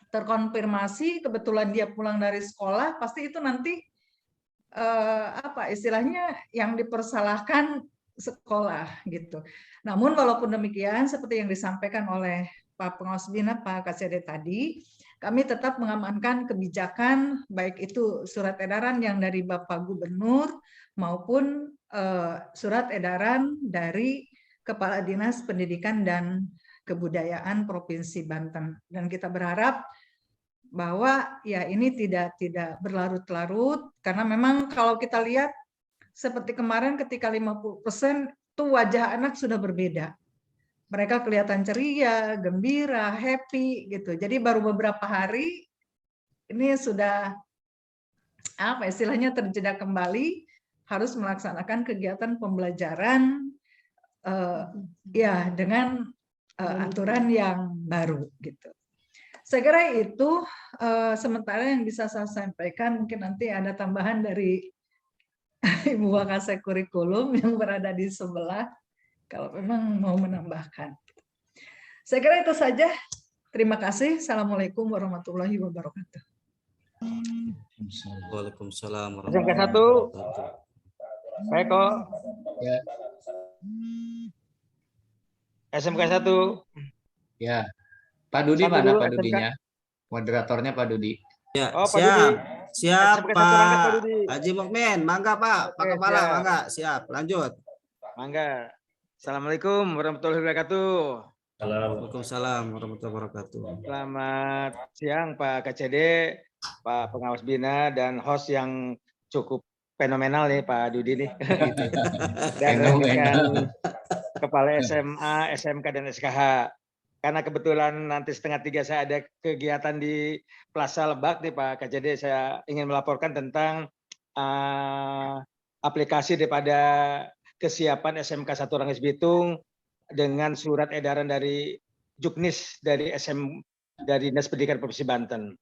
terkonfirmasi kebetulan dia pulang dari sekolah, pasti itu nanti istilahnya yang dipersalahkan sekolah gitu. Namun walaupun demikian seperti yang disampaikan oleh Pak Pengawas Bina, Pak KCD tadi, kami tetap mengamankan kebijakan baik itu surat edaran yang dari Bapak Gubernur maupun surat edaran dari Kepala Dinas Pendidikan dan Kebudayaan Provinsi Banten. Dan kita berharap bahwa ya ini tidak berlarut-larut karena memang kalau kita lihat seperti kemarin ketika 50% itu wajah anak sudah berbeda. Mereka kelihatan ceria, gembira, happy gitu. Jadi baru beberapa hari ini sudah istilahnya terjeda kembali harus melaksanakan kegiatan pembelajaran ya dengan aturan yang baru gitu. Saya kira itu sementara yang bisa saya sampaikan, mungkin nanti ada tambahan dari Ibu Wakasek Kurikulum yang berada di sebelah, kalau memang mau menambahkan. Saya kira itu saja. Terima kasih. Assalamualaikum warahmatullahi wabarakatuh. Waalaikumsalam SMK 1. Pak Eko. Ya. SMK 1. Ya. Pak Dudi Satu mana dulu, Pak SMK. Dudinya? Moderatornya Pak Dudi. Ya, Oh, Pak siap. Dudi. Siap, SMK 1 angkat, Pak Pak Dudi. Haji Mukmin. Mangga, Pak. Pak Oke, Kepala, siap. mangga. Siap, lanjut. Mangga. Assalamualaikum warahmatullahi wabarakatuh. Waalaikumsalam warahmatullahi wabarakatuh. Selamat siang Pak KCD, Pak Pengawas Bina, dan host yang cukup fenomenal nih Pak Dudi nih. Dan rekan Kepala SMA, SMK, dan SKH. Karena kebetulan nanti 2:30 saya ada kegiatan di Plaza Lebak nih Pak KCD, saya ingin melaporkan tentang aplikasi daripada kesiapan SMK 1 Rangkas Bitung dengan surat edaran dari Juknis dari dari Dinas Pendidikan Provinsi Banten.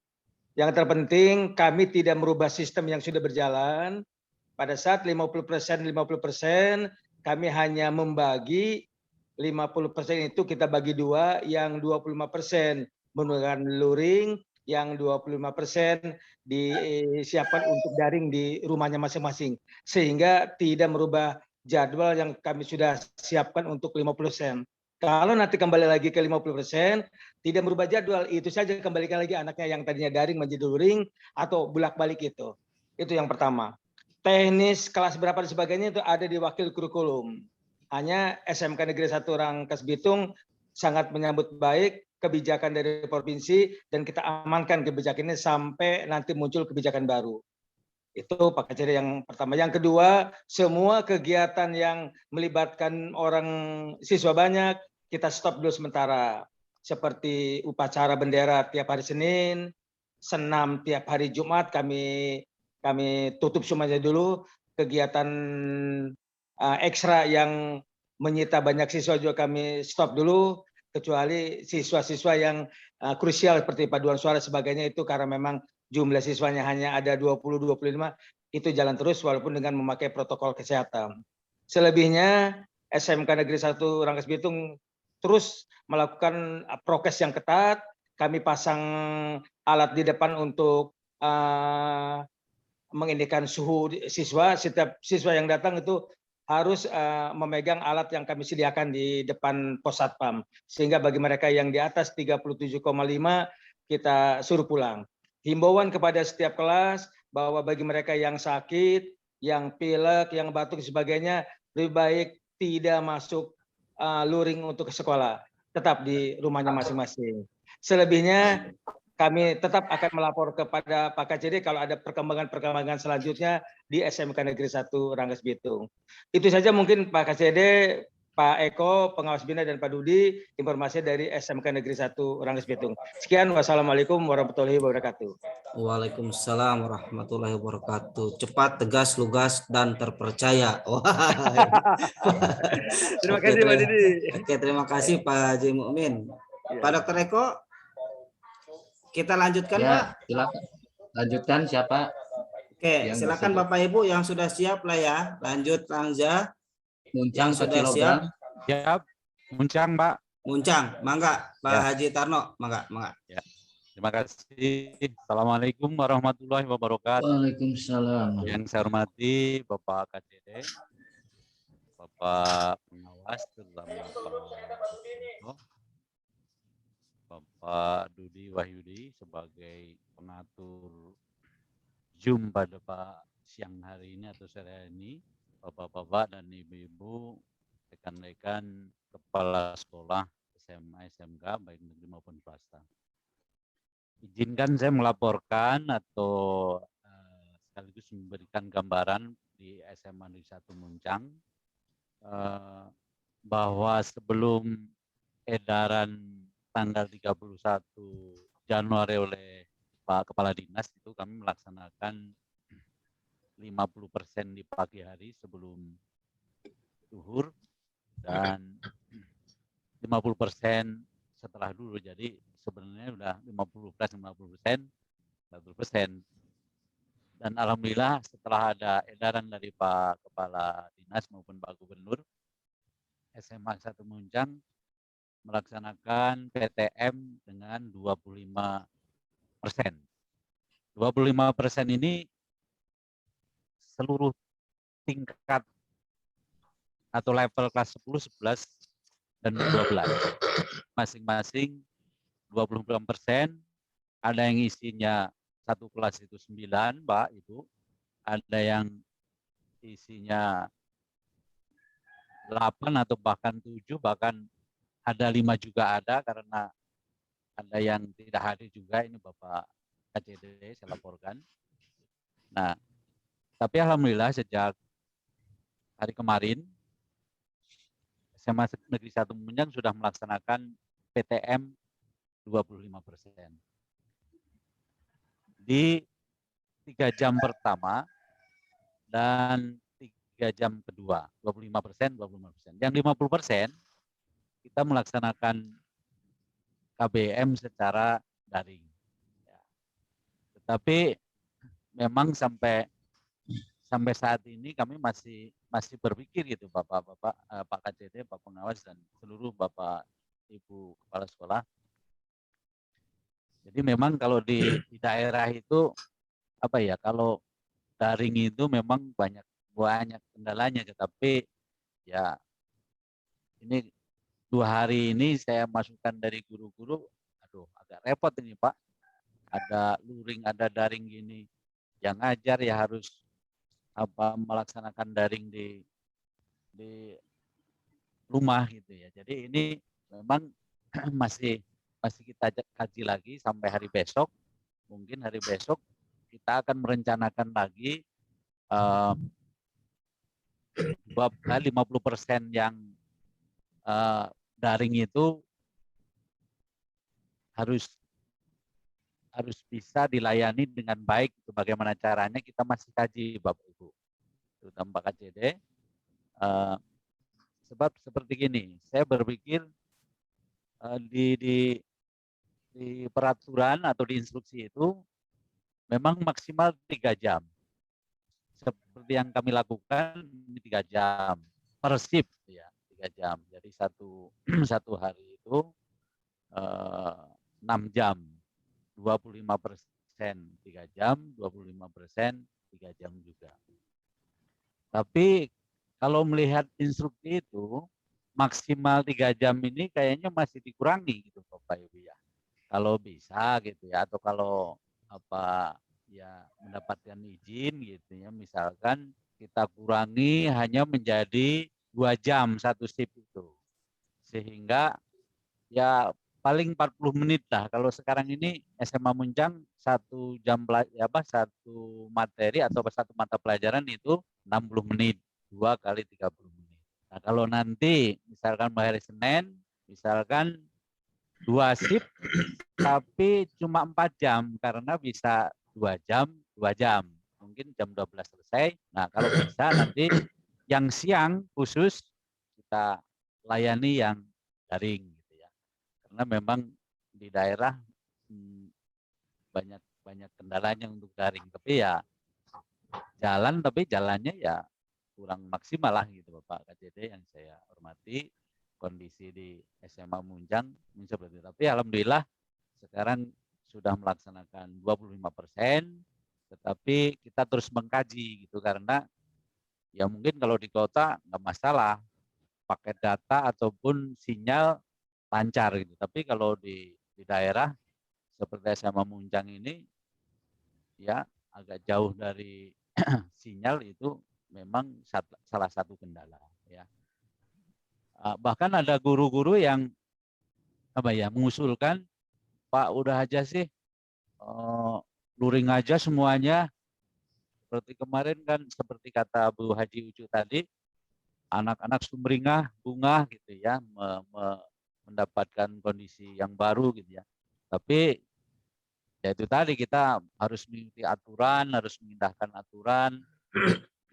Yang terpenting kami tidak merubah sistem yang sudah berjalan. Pada saat 50% kami hanya membagi 50% itu kita bagi dua, yang 25% menggunakan luring, yang 25% disiapkan untuk daring di rumahnya masing-masing. Sehingga tidak merubah jadwal yang kami sudah siapkan untuk 50%. Kalau nanti kembali lagi ke 50%, tidak merubah jadwal, itu saja kembalikan lagi anaknya yang tadinya daring menjadi luring atau bolak-balik itu. Itu yang pertama. Teknis kelas berapa dan sebagainya itu ada di wakil kurikulum. Hanya SMK Negeri 1 Rangkas Bitung sangat menyambut baik kebijakan dari provinsi dan kita amankan kebijakan ini sampai nanti muncul kebijakan baru. Itu Pak KCD yang pertama. Yang kedua, semua kegiatan yang melibatkan orang siswa banyak, kita stop dulu sementara. Seperti upacara bendera tiap hari Senin, senam tiap hari Jumat kami tutup semuanya dulu. Kegiatan ekstra yang menyita banyak siswa juga kami stop dulu, kecuali siswa-siswa yang krusial seperti paduan suara sebagainya itu karena memang jumlah siswanya hanya ada 20-25, itu jalan terus walaupun dengan memakai protokol kesehatan. Selebihnya SMK Negeri 1 Rangkas Bitung terus melakukan prokes yang ketat. Kami pasang alat di depan untuk mengindikan suhu siswa. Setiap siswa yang datang itu harus memegang alat yang kami sediakan di depan pos satpam. Sehingga bagi mereka yang di atas 37,5 kita suruh pulang. Himbauan kepada setiap kelas bahwa bagi mereka yang sakit, yang pilek, yang batuk dan sebagainya, lebih baik tidak masuk luring untuk ke sekolah. Tetap di rumahnya masing-masing. Selebihnya kami tetap akan melapor kepada Pak KCD kalau ada perkembangan selanjutnya di SMK Negeri 1 Rangkas Bitung. Itu saja mungkin Pak KCD, Pak Eko, Pengawas Bina, dan Pak Dudi, informasi dari SMK Negeri 1 Rangkas Bitung. Sekian, wassalamualaikum warahmatullahi wabarakatuh. Waalaikumsalam warahmatullahi wabarakatuh. Cepat, tegas, lugas, dan terpercaya. Terima kasih Pak Didi. Oke, terima kasih Pak Haji Mukmin. Pak Dr. Eko, kita lanjutkan Ya, Pak. silakan. Lanjutkan siapa? Oke, silakan Bapak Ibu yang sudah siap lah ya. Lanjut Langza. Muncang Yang 4 sudah kilogram. Siap, Muncang, Pak. Muncang, mangga Pak Ya. Haji Tarno, mangga. Ya. Terima kasih. Assalamualaikum warahmatullahi wabarakatuh. Waalaikumsalam. Yang saya hormati Bapak KCD, Bapak Pengawas, terutama Bapak Dudi Wahyudi sebagai pengatur Zoom pada siang hari ini atau sore hari ini, Bapak-bapak dan Ibu-ibu, rekan-rekan kepala sekolah SMA, SMK, baik negeri maupun swasta. Izinkan saya melaporkan atau sekaligus memberikan gambaran di SMA Negeri 1 Muncang bahwa sebelum edaran tanggal 31 Januari oleh Pak Kepala Dinas itu kami melaksanakan 50% di pagi hari sebelum zuhur dan 50% setelah dulu. Jadi sebenarnya sudah 50%. Dan alhamdulillah setelah ada edaran dari Pak Kepala Dinas maupun Pak Gubernur, SMA 1 Muncang melaksanakan PTM dengan 25%. 25% ini seluruh tingkat atau level kelas 10, 11, dan 12. Masing-masing 26%. Ada yang isinya satu kelas itu 9, Pak, itu. Ada yang isinya 8 atau bahkan 7, bahkan ada 5 juga ada, karena ada yang tidak hadir juga. Ini Bapak KCD saya laporkan. Nah, tapi alhamdulillah sejak hari kemarin SMA Negeri 1 Munjang sudah melaksanakan PTM 25%. Di 3 jam pertama dan 3 jam kedua, 25%, 25%. Yang 50% kita melaksanakan KBM secara daring. Ya. Tetapi memang sampai saat ini kami masih berpikir gitu, Bapak-bapak, Pak KCD, Pak Pengawas, dan seluruh Bapak Ibu Kepala Sekolah. Jadi memang kalau di daerah itu apa ya, kalau daring itu memang banyak kendalanya, tetapi ya ini 2 hari ini saya masukkan dari guru-guru, aduh agak repot ini Pak, ada luring, ada daring gini, yang ngajar ya harus melaksanakan daring di rumah gitu ya. Jadi ini memang masih kita kaji lagi sampai hari besok. Mungkin hari besok kita akan merencanakan lagi 50% yang daring itu harus bisa dilayani dengan baik. Itu bagaimana caranya kita masih kaji, Bapak Ibu, terutama Pak KCD. Sebab seperti gini, saya berpikir di peraturan atau di instruksi itu memang maksimal 3 jam. Seperti yang kami lakukan ini 3 jam per shift ya, 3 jam. Jadi satu hari itu 6 jam, 25% 3 jam, 25% 3 jam juga. Tapi kalau melihat instruksi itu maksimal 3 jam ini kayaknya masih dikurangi gitu Bapak Ibu ya. Kalau bisa gitu ya, atau kalau ya mendapatkan izin gitu ya, misalkan kita kurangi hanya menjadi 2 jam satu shift itu, sehingga ya paling 40 menit lah. Kalau sekarang ini SMA Munjang 1 jam satu materi atau satu mata pelajaran itu 60 menit, 2 kali 30 menit. Nah, kalau nanti misalkan hari Senin, misalkan 2 shift tapi cuma 4 jam karena bisa 2 jam, 2 jam. Mungkin jam 12 selesai. Nah, kalau bisa nanti yang siang khusus kita layani yang daring gitu ya. Karena memang di daerah banyak kendalanya untuk daring. Tapi ya tapi jalannya ya kurang maksimal lah gitu Bapak KCD yang saya hormati. Kondisi di SMA Munjang seperti itu. Tapi alhamdulillah sekarang sudah melaksanakan 25%, tetapi kita terus mengkaji gitu, karena ya mungkin kalau di kota nggak masalah pakai data ataupun sinyal lancar gitu. Tapi kalau di daerah seperti SMA Munjang ini ya agak jauh dari sinyal, itu memang salah satu kendala ya. Bahkan ada guru-guru yang mengusulkan, Pak udah aja sih luring aja semuanya. Seperti kemarin kan, seperti kata Bu Haji Ucu tadi, anak-anak sumringah, bunga gitu ya, mendapatkan kondisi yang baru gitu ya. Tapi ya itu tadi, kita harus mengikuti aturan, harus mengindahkan aturan,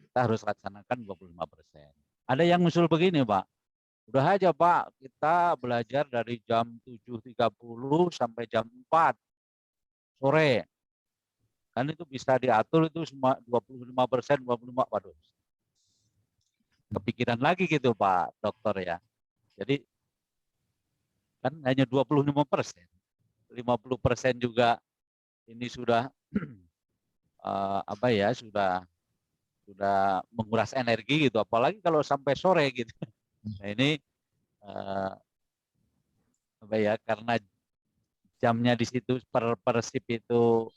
kita harus laksanakan 25%. Ada yang usul begini Pak, udah aja Pak, kita belajar dari jam 7.30 sampai jam 4 sore. Kan itu bisa diatur itu semua 25%, 25%. Waduh. Kepikiran lagi gitu Pak Dokter ya. Jadi kan hanya 25%. 50% juga ini sudah sudah menguras energi gitu, apalagi kalau sampai sore gitu. Nah ini karena jamnya di situ per shift itu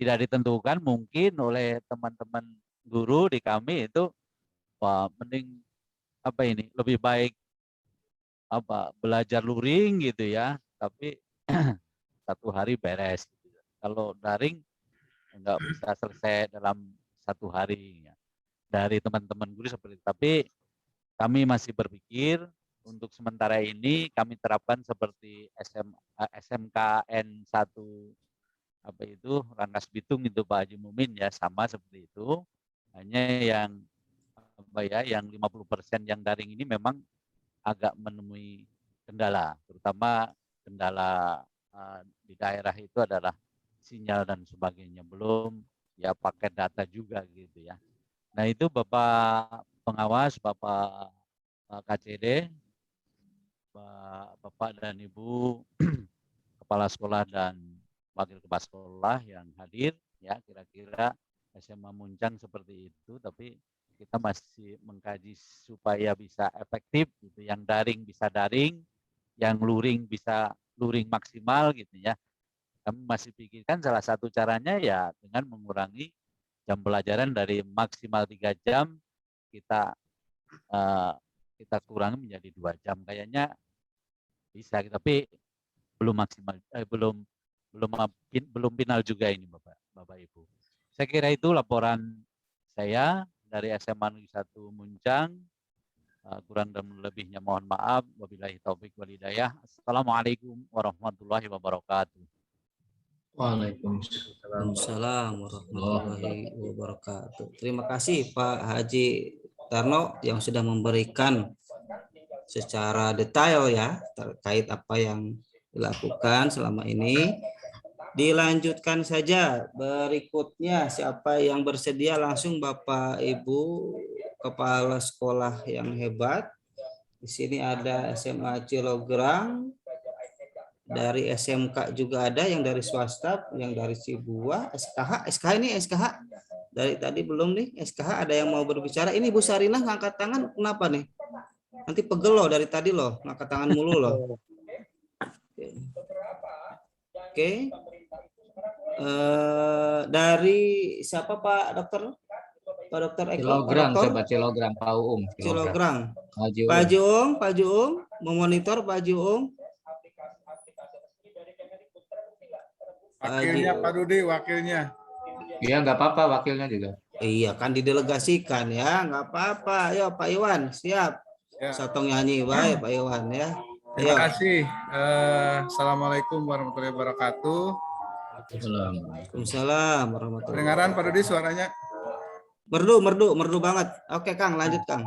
tidak ditentukan, mungkin oleh teman-teman guru di kami itu mending apa ini lebih baik belajar luring gitu ya, tapi 1 hari beres. Kalau daring nggak bisa selesai dalam 1 hari ya. Dari teman-teman guru seperti itu. Tapi kami masih berpikir untuk sementara ini kami terapkan seperti SMKN 1 apa itu Rangkas Bitung itu Pak Haji Mumin ya, sama seperti itu. Hanya yang yang 50% yang daring ini memang agak menemui kendala, terutama kendala di daerah itu adalah sinyal dan sebagainya, belum ya paket data juga gitu ya. Nah itu Bapak pengawas, Bapak KCD, Bapak dan Ibu kepala sekolah dan wakil kepala sekolah yang hadir ya, kira-kira SMA Muncang seperti itu, tapi kita masih mengkaji supaya bisa efektif gitu, yang daring bisa daring, yang luring bisa luring maksimal gitu ya. Kami masih pikirkan salah satu caranya ya dengan mengurangi jam pelajaran dari maksimal 3 jam kita kurangi menjadi 2 jam, kayaknya bisa, tapi belum maksimal, belum final juga ini Bapak Ibu. Saya kira itu laporan saya dari SMA Negeri 1 Muncang. Kurang dan lebihnya mohon maaf. Wabillahi taufik wal hidayah. Assalamualaikum warahmatullahi wabarakatuh. Waalaikumsalam warahmatullahi wabarakatuh. Terima kasih Pak Haji Tarno yang sudah memberikan secara detail ya terkait apa yang dilakukan selama ini. Dilanjutkan saja berikutnya, siapa yang bersedia langsung Bapak Ibu kepala sekolah yang hebat. Di sini ada SMA Cilograng, dari SMK juga ada, yang dari swasta, yang dari Cibua, SKH ini SKH dari tadi belum nih, SKH ada yang mau berbicara. Ini Bu Sarinah ngangkat tangan, kenapa nih? Nanti pegel loh dari tadi loh, ngangkat tangan mulu loh. Oke. Dari siapa Pak Dokter? Pak Dokter Eko. Cilograng, coba Cilograng, Pak Uung. Cilograng. Pak Juung, memonitor Pak Juung. Wakilnya Pak Rudi, wakilnya. Iya, nggak apa-apa, wakilnya juga. Iya, kan didelegasikan ya, nggak apa-apa. Ayo Pak Iwan, siap. Ya. Sotong nyanyi, baik Pak Iwan ya. Terima kasih. Assalamualaikum warahmatullahi wabarakatuh. Waalaikumsalam warahmatullahi wabarakatuh. Dengaran Pak Rudi suaranya? Merdu banget. Oke Kang, lanjut Kang.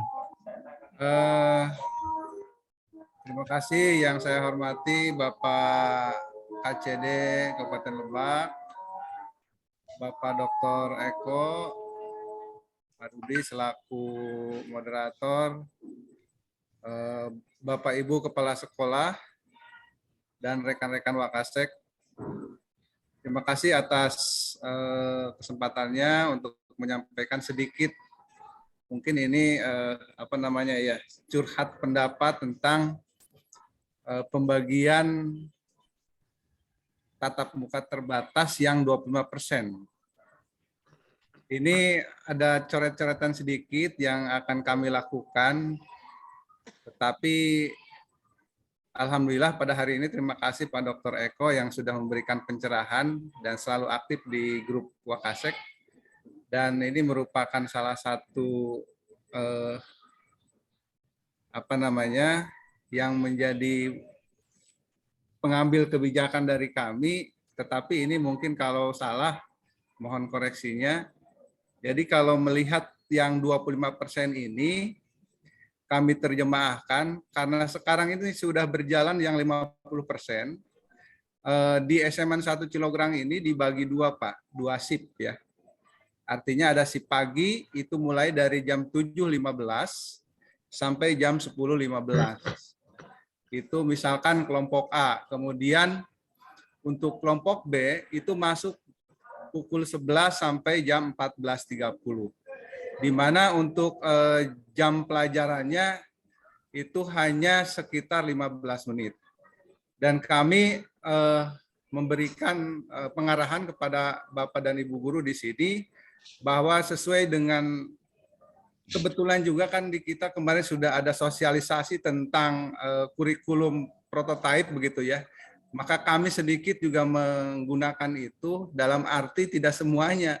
Terima kasih yang saya hormati Bapak KCD Kabupaten Lebak, Bapak Dr. Eko, Pak Rudi selaku moderator, Bapak Ibu Kepala Sekolah, dan rekan-rekan Wakasek. Terima kasih atas kesempatannya untuk menyampaikan sedikit, mungkin ini curhat pendapat tentang pembagian tatap muka terbatas yang 25%. Ini ada coret-coretan sedikit yang akan kami lakukan, tetapi alhamdulillah pada hari ini terima kasih Pak Dr. Eko yang sudah memberikan pencerahan dan selalu aktif di grup Wakasek. Dan ini merupakan salah satu yang menjadi pengambil kebijakan dari kami, tetapi ini mungkin kalau salah mohon koreksinya. Jadi kalau melihat yang 25% ini kami terjemahkan, karena sekarang ini sudah berjalan yang 50%, di SMA 1 Cilograng ini dibagi 2 Pak, 2 shift ya. Artinya ada shift pagi itu mulai dari jam 7.15 sampai jam 10.15. Itu misalkan kelompok A. Kemudian untuk kelompok B itu masuk pukul 11 sampai jam 14.30. Di mana untuk jam pelajarannya itu hanya sekitar 15 menit. Dan kami memberikan pengarahan kepada Bapak dan Ibu guru di sini bahwa sesuai dengan kebetulan juga kan di kita kemarin sudah ada sosialisasi tentang kurikulum prototipe begitu ya. Maka kami sedikit juga menggunakan itu dalam arti tidak semuanya.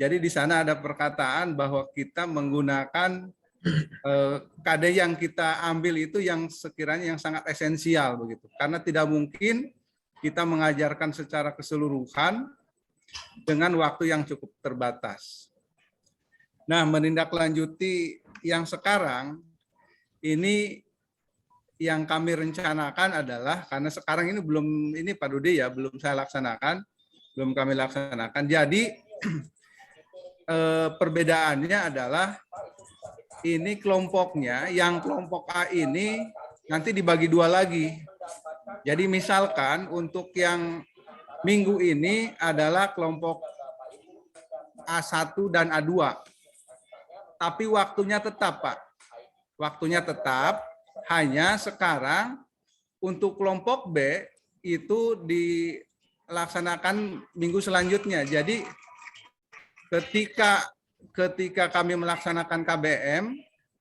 Jadi di sana ada perkataan bahwa kita menggunakan KD yang kita ambil itu yang sekiranya yang sangat esensial begitu. Karena tidak mungkin kita mengajarkan secara keseluruhan dengan waktu yang cukup terbatas. Nah, menindaklanjuti yang sekarang ini yang kami rencanakan adalah karena sekarang ini belum ini Pak Dudi ya belum saya laksanakan, belum kami laksanakan. Jadi perbedaannya adalah ini kelompoknya, yang kelompok A ini nanti dibagi dua lagi. Jadi misalkan untuk yang minggu ini adalah kelompok A1 dan A2. Tapi waktunya tetap, Pak. Waktunya tetap, hanya sekarang untuk kelompok B itu dilaksanakan minggu selanjutnya. Jadi ketika kami melaksanakan KBM,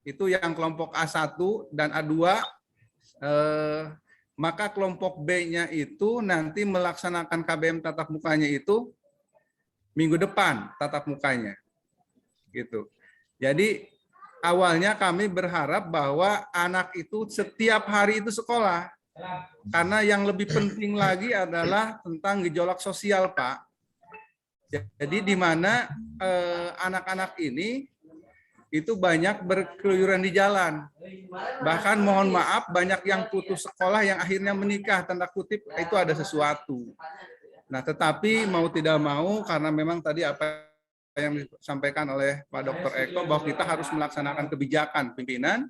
itu yang kelompok A1 dan A2, maka kelompok B-nya itu nanti melaksanakan KBM tatap mukanya itu minggu depan tatap mukanya. Gitu. Jadi awalnya kami berharap bahwa anak itu setiap hari itu sekolah. Karena yang lebih penting lagi adalah tentang gejolak sosial, Pak. Jadi di mana anak-anak ini itu banyak berkeluyuran di jalan. Bahkan mohon maaf banyak yang putus sekolah yang akhirnya menikah, tanda kutip itu ada sesuatu. Nah, tetapi mau tidak mau karena memang tadi apa yang disampaikan oleh Pak Dr. Eko bahwa kita harus melaksanakan kebijakan pimpinan,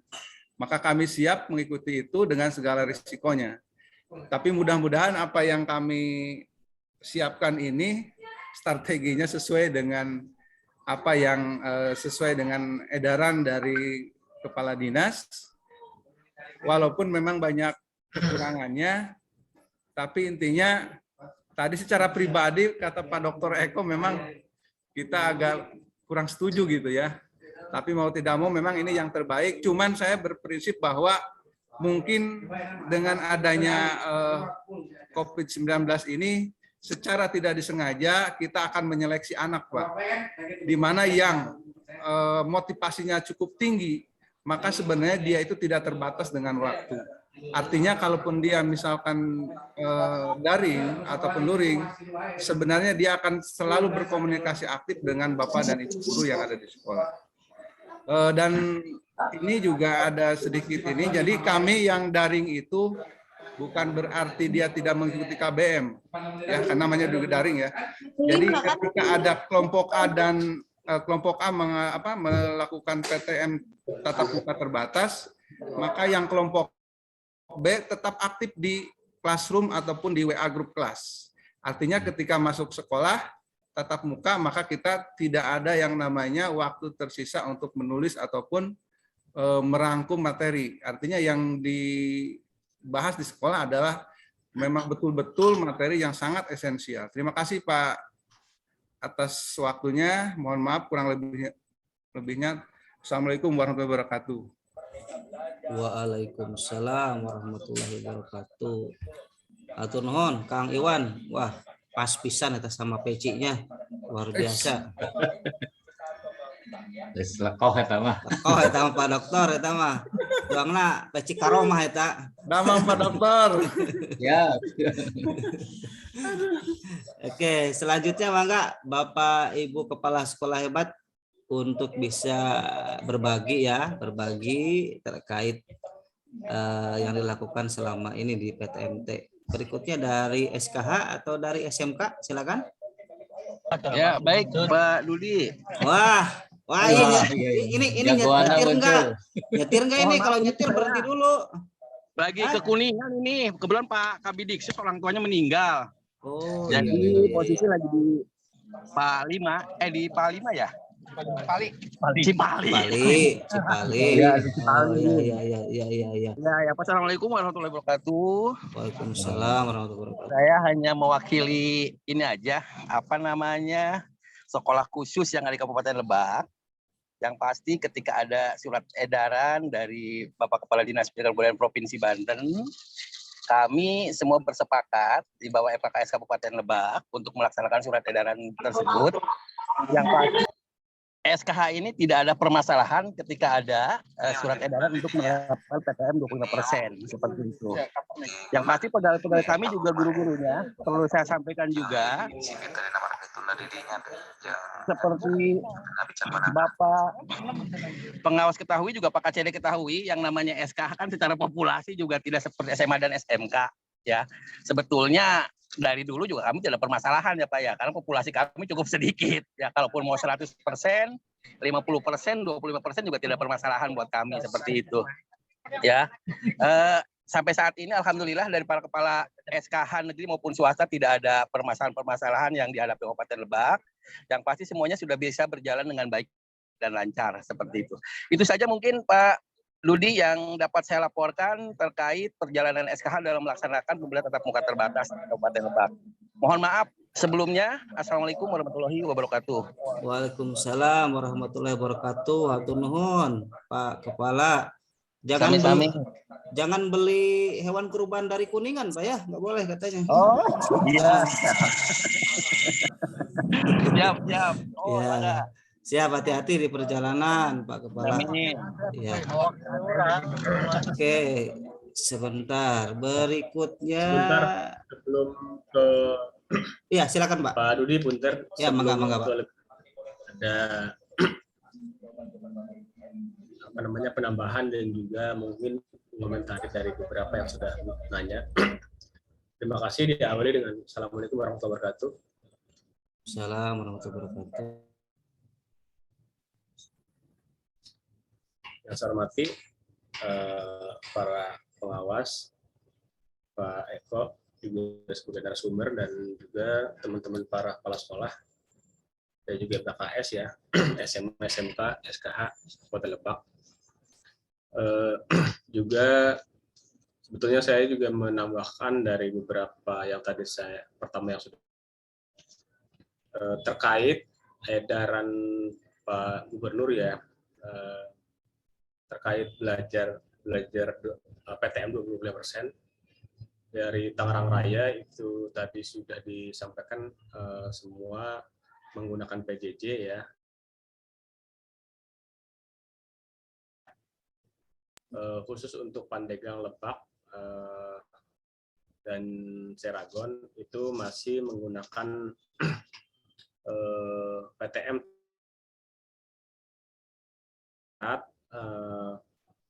maka kami siap mengikuti itu dengan segala risikonya. Tapi mudah-mudahan apa yang kami siapkan ini strateginya sesuai dengan apa yang sesuai dengan edaran dari kepala dinas. Walaupun memang banyak kekurangannya, tapi intinya tadi secara pribadi kata Pak Dr. Eko memang kita agak kurang setuju gitu ya. Tapi mau tidak mau memang ini yang terbaik. Cuman saya berprinsip bahwa mungkin dengan adanya COVID-19 ini secara tidak disengaja kita akan menyeleksi anak, Pak. Di mana yang motivasinya cukup tinggi, maka sebenarnya dia itu tidak terbatas dengan waktu. Artinya kalaupun dia misalkan daring ataupun luring, sebenarnya dia akan selalu berkomunikasi aktif dengan Bapak dan Ibu guru yang ada di sekolah. Dan ini juga ada sedikit ini, jadi kami yang daring itu bukan berarti dia tidak mengikuti KBM, ya, karena namanya juga daring ya. Jadi ketika ada kelompok A dan kelompok A melakukan PTM tatap muka terbatas, maka yang kelompok B tetap aktif di classroom ataupun di WA group kelas. Artinya ketika masuk sekolah tatap muka, maka kita tidak ada yang namanya waktu tersisa untuk menulis ataupun merangkum materi. Artinya yang dibahas di sekolah adalah memang betul-betul materi yang sangat esensial. Terima kasih Pak atas waktunya. Mohon maaf kurang lebihnya. Assalamualaikum warahmatullahi wabarakatuh. Waalaikumsalam warahmatullahi wabarakatuh. Atur nuhun Kang Iwan. Wah, pas pisan eta sama pecinya. Luar biasa. Wis lekoh eta mah. Lekoh eta mah Pak Dokter eta mah. Tuangna peci karomah eta. Damang Pak Dokter. Ya. Oke, selanjutnya mangga Bapak Ibu Kepala Sekolah Hebat untuk bisa berbagi terkait yang dilakukan selama ini di PTMT. Berikutnya dari SKH atau dari SMK, silakan. Ya, baik Pak Dudi. Wah, ini nyetir enggak ini? Kalau nyetir berhenti dulu. Lagi ke Kuningan ini, kebetulan Pak Kabidik orang tuanya meninggal. Oh, jadi posisi lagi di Palima, di Palima ya? Cipali. Ya, Assalamualaikum warahmatullahi wabarakatuh. Waalaikumsalam warahmatullahi wabarakatuh. Saya hanya mewakili ini aja, sekolah khusus yang ada di Kabupaten Lebak. Yang pasti ketika ada surat edaran dari Bapak Kepala Dinas Pendidikan Kebudayaan Provinsi Banten, kami semua bersepakat di bawah FKKS Kabupaten Lebak untuk melaksanakan surat edaran tersebut. Yang pasti SKH ini tidak ada permasalahan ketika ada surat edaran untuk menerapkan PTM 25% seperti itu. Yang pasti pegawai-pegawai kami juga guru-gurunya perlu saya sampaikan juga seperti Bapak pengawas ketahui juga Pak KCD ketahui yang namanya SKH kan secara populasi juga tidak seperti SMA dan SMK ya. Sebetulnya dari dulu juga kami tidak ada permasalahan ya Pak ya, karena populasi kami cukup sedikit ya. Kalaupun mau 100%, 50%, 25% juga tidak permasalahan buat kami seperti itu ya. Sampai saat ini alhamdulillah dari para kepala SKH negeri maupun swasta tidak ada permasalahan-permasalahan yang dihadapi Kabupaten Lebak. Yang pasti semuanya sudah bisa berjalan dengan baik dan lancar seperti itu. Itu saja mungkin Pak Ludi yang dapat saya laporkan terkait perjalanan SKH dalam melaksanakan pembelajaran tatap muka terbatas di Kabupaten Lebak. Mohon maaf sebelumnya. Assalamualaikum warahmatullahi wabarakatuh. Waalaikumsalam warahmatullahi wabarakatuh. Hatur nuhun Pak Kepala. Jangan beli hewan kurban dari Kuningan Pak ya, nggak boleh katanya. Oh iya. Siap. Oh, ya. ada. Siap, hati-hati di perjalanan Pak Kepala. Amin. Ya. Oke, sebentar. Berikutnya. Sebentar sebelum ke. Iya, silakan Pak. Pak Dudi, punter. Ya, mangga Pak. Ada apa namanya penambahan dan juga mungkin komentari dari beberapa yang sudah nanya. Terima kasih, diawali dengan Assalamualaikum warahmatullahi wabarakatuh. Assalamualaikum warahmatullahi wabarakatuh. Yang saya hormati para pengawas, Pak Eko, juga sebagai narasumber dan juga teman-teman para kepala sekolah dan juga PKS ya, SMA, SMK, SKH, Kabupaten Lebak. Juga sebetulnya saya juga menambahkan dari beberapa yang tadi saya pertama yang sudah terkait edaran Pak Gubernur ya, terkait belajar PTM 25% dari Tangerang Raya itu tadi sudah disampaikan semua menggunakan PJJ ya. Khusus untuk Pandeglang, Lebak dan Seragon itu masih menggunakan PTM saat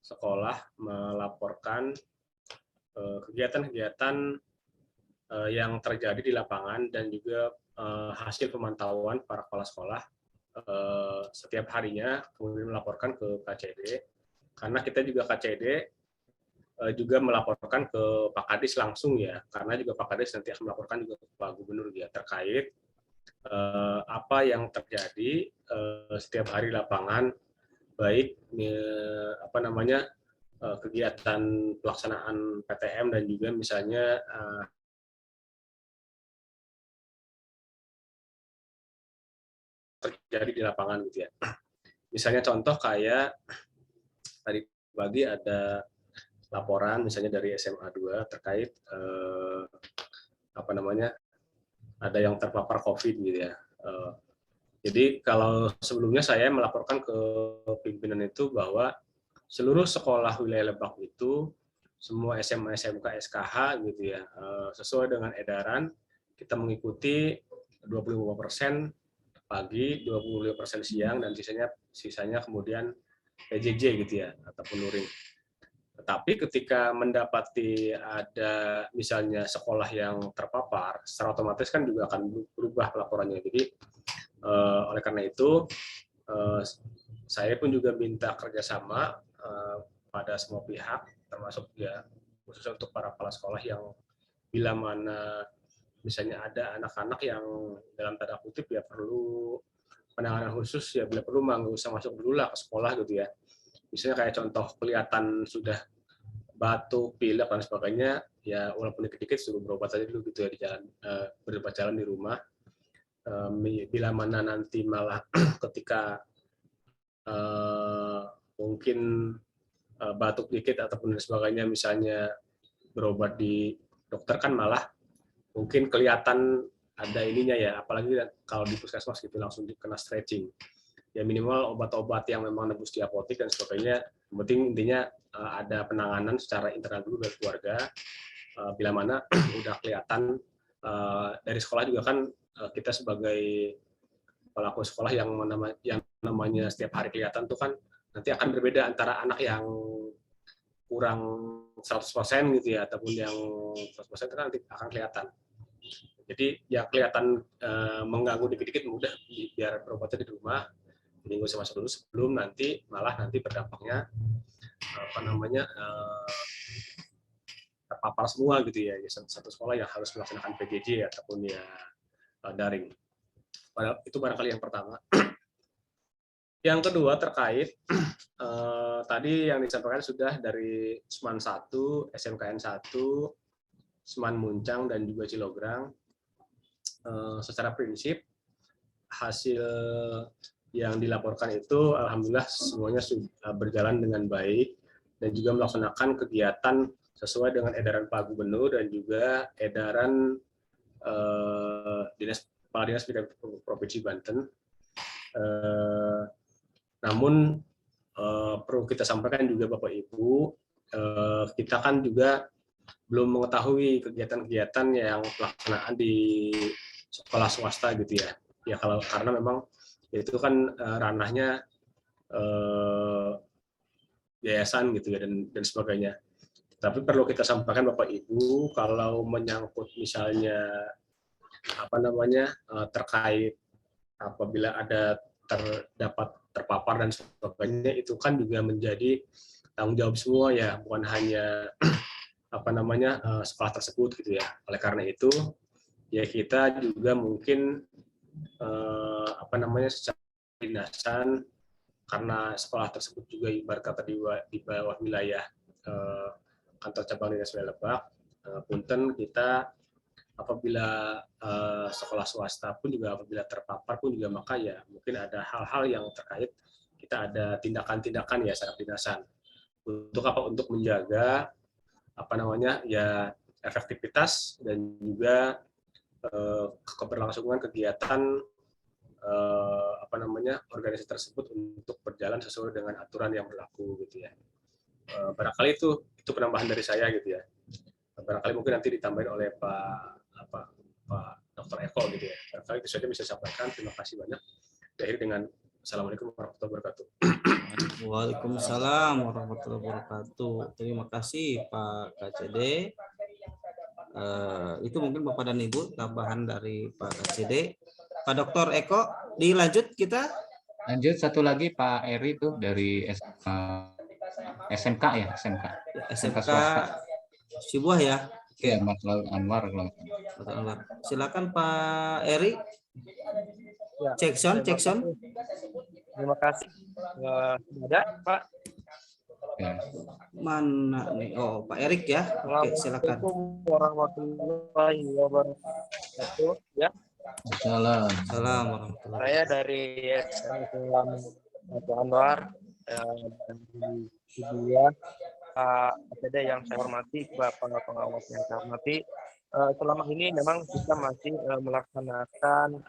sekolah melaporkan kegiatan-kegiatan yang terjadi di lapangan dan juga hasil pemantauan para kepala sekolah setiap harinya, kemudian melaporkan ke KCD. Karena kita juga KCD juga melaporkan ke Pak Kadis langsung ya, karena juga Pak Kadis nanti akan melaporkan juga ke Pak Gubernur ya terkait apa yang terjadi setiap hari lapangan, baik kegiatan pelaksanaan PTM dan juga misalnya terjadi di lapangan gitu ya. Misalnya contoh kayak tadi pagi ada laporan misalnya dari SMA 2 terkait ada yang terpapar COVID gitu ya. Jadi kalau sebelumnya saya melaporkan ke pimpinan itu bahwa seluruh sekolah wilayah Lebak itu semua SMA, SMK, SKH gitu ya, sesuai dengan edaran kita mengikuti 25% pagi, 25% siang dan sisanya kemudian PJJ gitu ya ataupun luring. Tetapi ketika mendapati ada misalnya sekolah yang terpapar, secara otomatis kan juga akan berubah laporannya. Jadi oleh karena itu saya pun juga minta kerjasama pada semua pihak, termasuk ya khususnya untuk para kepala sekolah yang bila mana misalnya ada anak-anak yang dalam tanda kutip ya perlu penanganan khusus ya, bila perlu nggak usah masuk dulu lah ke sekolah gitu ya. Misalnya kayak contoh kelihatan sudah batuk, pilek dan sebagainya, ya walaupun dikit-dikit suruh berobat saja dulu gitu ya di jalan, berobat jalan di rumah. Bila mana nanti malah ketika mungkin batuk dikit ataupun dan sebagainya, misalnya berobat di dokter kan malah mungkin kelihatan ada ininya ya, apalagi kalau di puskesmas gitu langsung kena stretching. Ya minimal obat-obat yang memang nebus di apotek dan sebagainya. Yang penting intinya ada penanganan secara internal dulu dari keluarga. Bila mana udah kelihatan dari sekolah juga kan, kita sebagai pelaku sekolah yang namanya setiap hari kelihatan tuh kan nanti akan berbeda antara anak yang kurang 100% gitu ya, ataupun yang 100% itu nanti akan kelihatan. Jadi ya kelihatan mengganggu dikit-dikit mudah biar berobatnya di rumah, jadi nggak usah masuk dulu sebelum nanti berdampaknya terpapar semua gitu ya. Satu sekolah yang harus melaksanakan PJJ ataupun ya daring. Itu barangkali yang pertama. Yang kedua terkait tadi yang disampaikan sudah dari Seman 1, SMKN 1, Seman Muncang dan juga Cilograng. Secara prinsip hasil yang dilaporkan itu alhamdulillah semuanya sudah berjalan dengan baik dan juga melaksanakan kegiatan sesuai dengan edaran Pak Gubernur dan juga edaran Kepala Dinas Pendidikan Provinsi Banten. Namun perlu kita sampaikan juga Bapak Ibu, kita kan juga belum mengetahui kegiatan-kegiatan yang pelaksanaan di sekolah swasta gitu ya. Ya karena memang itu kan ranahnya yayasan gitu ya dan sebagainya. Tapi perlu kita sampaikan Bapak Ibu, kalau menyangkut misalnya terkait apabila ada terpapar dan sebagainya, itu kan juga menjadi tanggung jawab semua ya, bukan hanya sekolah tersebut gitu ya. Oleh karena itu ya kita juga mungkin secara dinasan, karena sekolah tersebut juga ibarat kata di bawah wilayah kantor cabang Dinas Wilayah Lebak, punten kita apabila sekolah swasta pun juga apabila terpapar pun juga, maka ya mungkin ada hal-hal yang terkait, kita ada tindakan-tindakan ya secara dinasan untuk menjaga ya efektivitas dan juga keberlangsungan kegiatan organisasi tersebut untuk berjalan sesuai dengan aturan yang berlaku gitu ya. Barangkali itu penambahan dari saya gitu ya. Barangkali mungkin nanti ditambahin oleh Pak Dr. Eko gitu ya. Barangkali itu saja bisa sampaikan. Terima kasih banyak. Akhir dengan Assalamualaikum warahmatullahi wabarakatuh. Waalaikumsalam warahmatullahi wabarakatuh. Terima kasih Pak KCD. Itu mungkin Bapak dan Ibu tambahan dari Pak KCD. Pak Dr. Eko, dilanjut kita. Lanjut satu lagi Pak Eri tuh dari SMK ya, SMK swasta. Sibuah ya. Oke, Mas Anwar. Silakan Pak Eri. Ya, cek sound. Terima kasih. Ada Pak. Ya. Mana nih? Oh, Pak Erik ya. Oke, silakan. Assalamualaikum warahmatullahi wabarakatuh. Ya. Assalamualaikum. Saya dari SMK Anwar dari Sibuah. Pak KCD yang saya hormati, Bapak pengawas yang saya hormati. Selama ini memang kita masih melaksanakan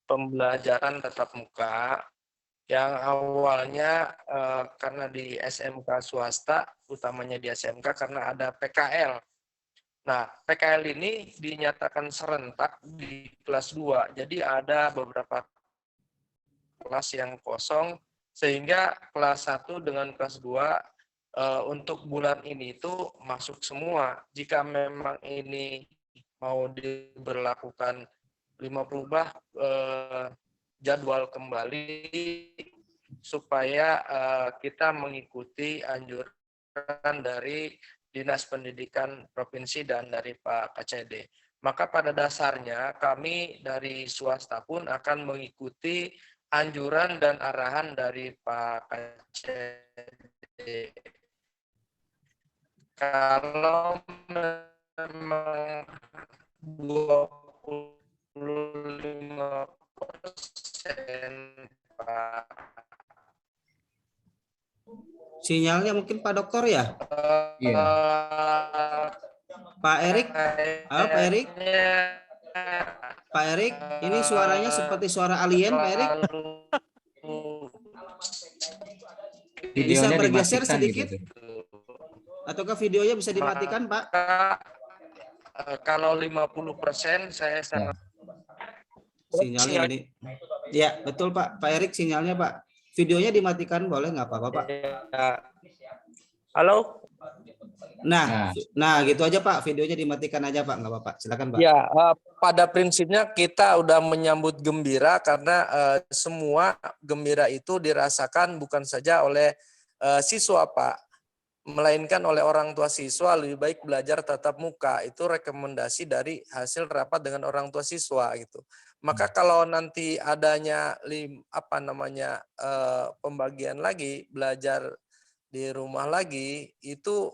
pembelajaran tatap muka yang awalnya karena di SMK swasta, utamanya di SMK karena ada PKL. Nah, PKL ini dinyatakan serentak di kelas 2. Jadi ada beberapa kelas yang kosong, sehingga kelas 1 dengan kelas 2 untuk bulan ini itu masuk semua. Jika memang ini mau diberlakukan 50 jadwal kembali supaya kita mengikuti anjuran dari Dinas Pendidikan Provinsi dan dari Pak KCD. Maka pada dasarnya kami dari swasta pun akan mengikuti anjuran dan arahan dari Pak KCD. Kalau memang 25% Pak Sinyalnya mungkin Pak Dokter ya? Iya. Pak Erik? Halo Pak Erik? Pak Erik, ini suaranya seperti suara alien Pak Erik. Bisa Videonya bergeser dimatikan sedikit? gitu. Ataukah videonya bisa dimatikan Pak? Kalau 50% saya sangat Sinyalnya ini. Ya, betul Pak. Pak Erik sinyalnya Pak. Videonya dimatikan boleh nggak apa-apa Pak? Halo? Nah gitu aja Pak. Videonya dimatikan aja Pak. Nggak apa-apa. Silakan Pak. Ya, pada prinsipnya kita udah menyambut gembira karena semua gembira itu dirasakan bukan saja oleh siswa Pak, melainkan oleh orang tua siswa. Lebih baik belajar tatap muka, itu rekomendasi dari hasil rapat dengan orang tua siswa gitu. Maka kalau nanti adanya pembagian lagi, belajar di rumah lagi, itu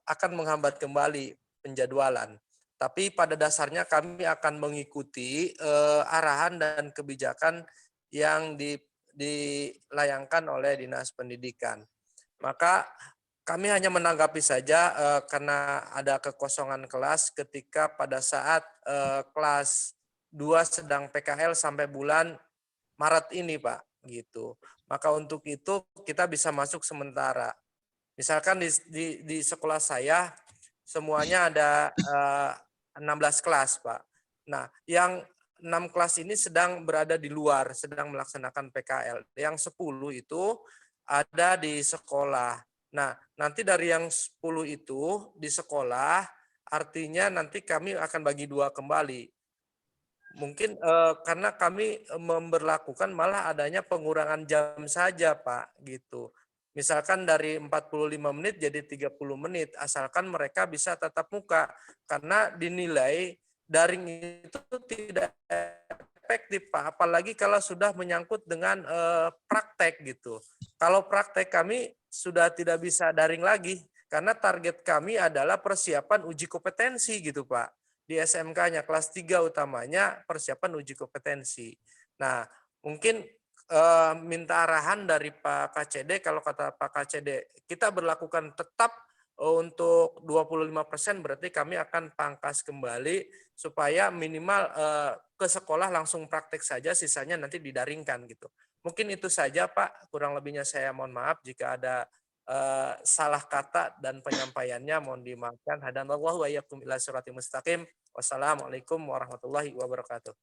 akan menghambat kembali penjadwalan. Tapi pada dasarnya kami akan mengikuti arahan dan kebijakan yang dilayangkan oleh Dinas Pendidikan. Maka kami hanya menanggapi saja karena ada kekosongan kelas ketika pada saat kelas 2 sedang PKL sampai bulan Maret ini Pak, gitu. Maka untuk itu kita bisa masuk sementara. Misalkan di sekolah saya semuanya ada 16 kelas Pak. Nah, yang 6 kelas ini sedang berada di luar, sedang melaksanakan PKL. Yang 10 itu ada di sekolah. Nah, nanti dari yang 10 itu di sekolah, artinya nanti kami akan bagi 2 kembali. Mungkin karena kami memberlakukan malah adanya pengurangan jam saja Pak, gitu. Misalkan dari 45 menit jadi 30 menit, asalkan mereka bisa tatap muka. Karena dinilai daring itu tidak efektif Pak, apalagi kalau sudah menyangkut dengan praktek gitu. Kalau praktek kami sudah tidak bisa daring lagi, karena target kami adalah persiapan uji kompetensi gitu Pak. Di SMK-nya, kelas 3 utamanya persiapan uji kompetensi. Nah, mungkin minta arahan dari Pak KCD, kalau kata Pak KCD, kita berlakukan tetap untuk 25%, berarti kami akan pangkas kembali supaya minimal ke sekolah langsung praktek saja, sisanya nanti didaringkan gitu. Mungkin itu saja Pak, kurang lebihnya saya mohon maaf jika ada salah kata dan penyampaiannya mohon dimaafkan. Hadanallahu wa iyyakum ila siratal mustaqim. Wassalamualaikum warahmatullahi wabarakatuh.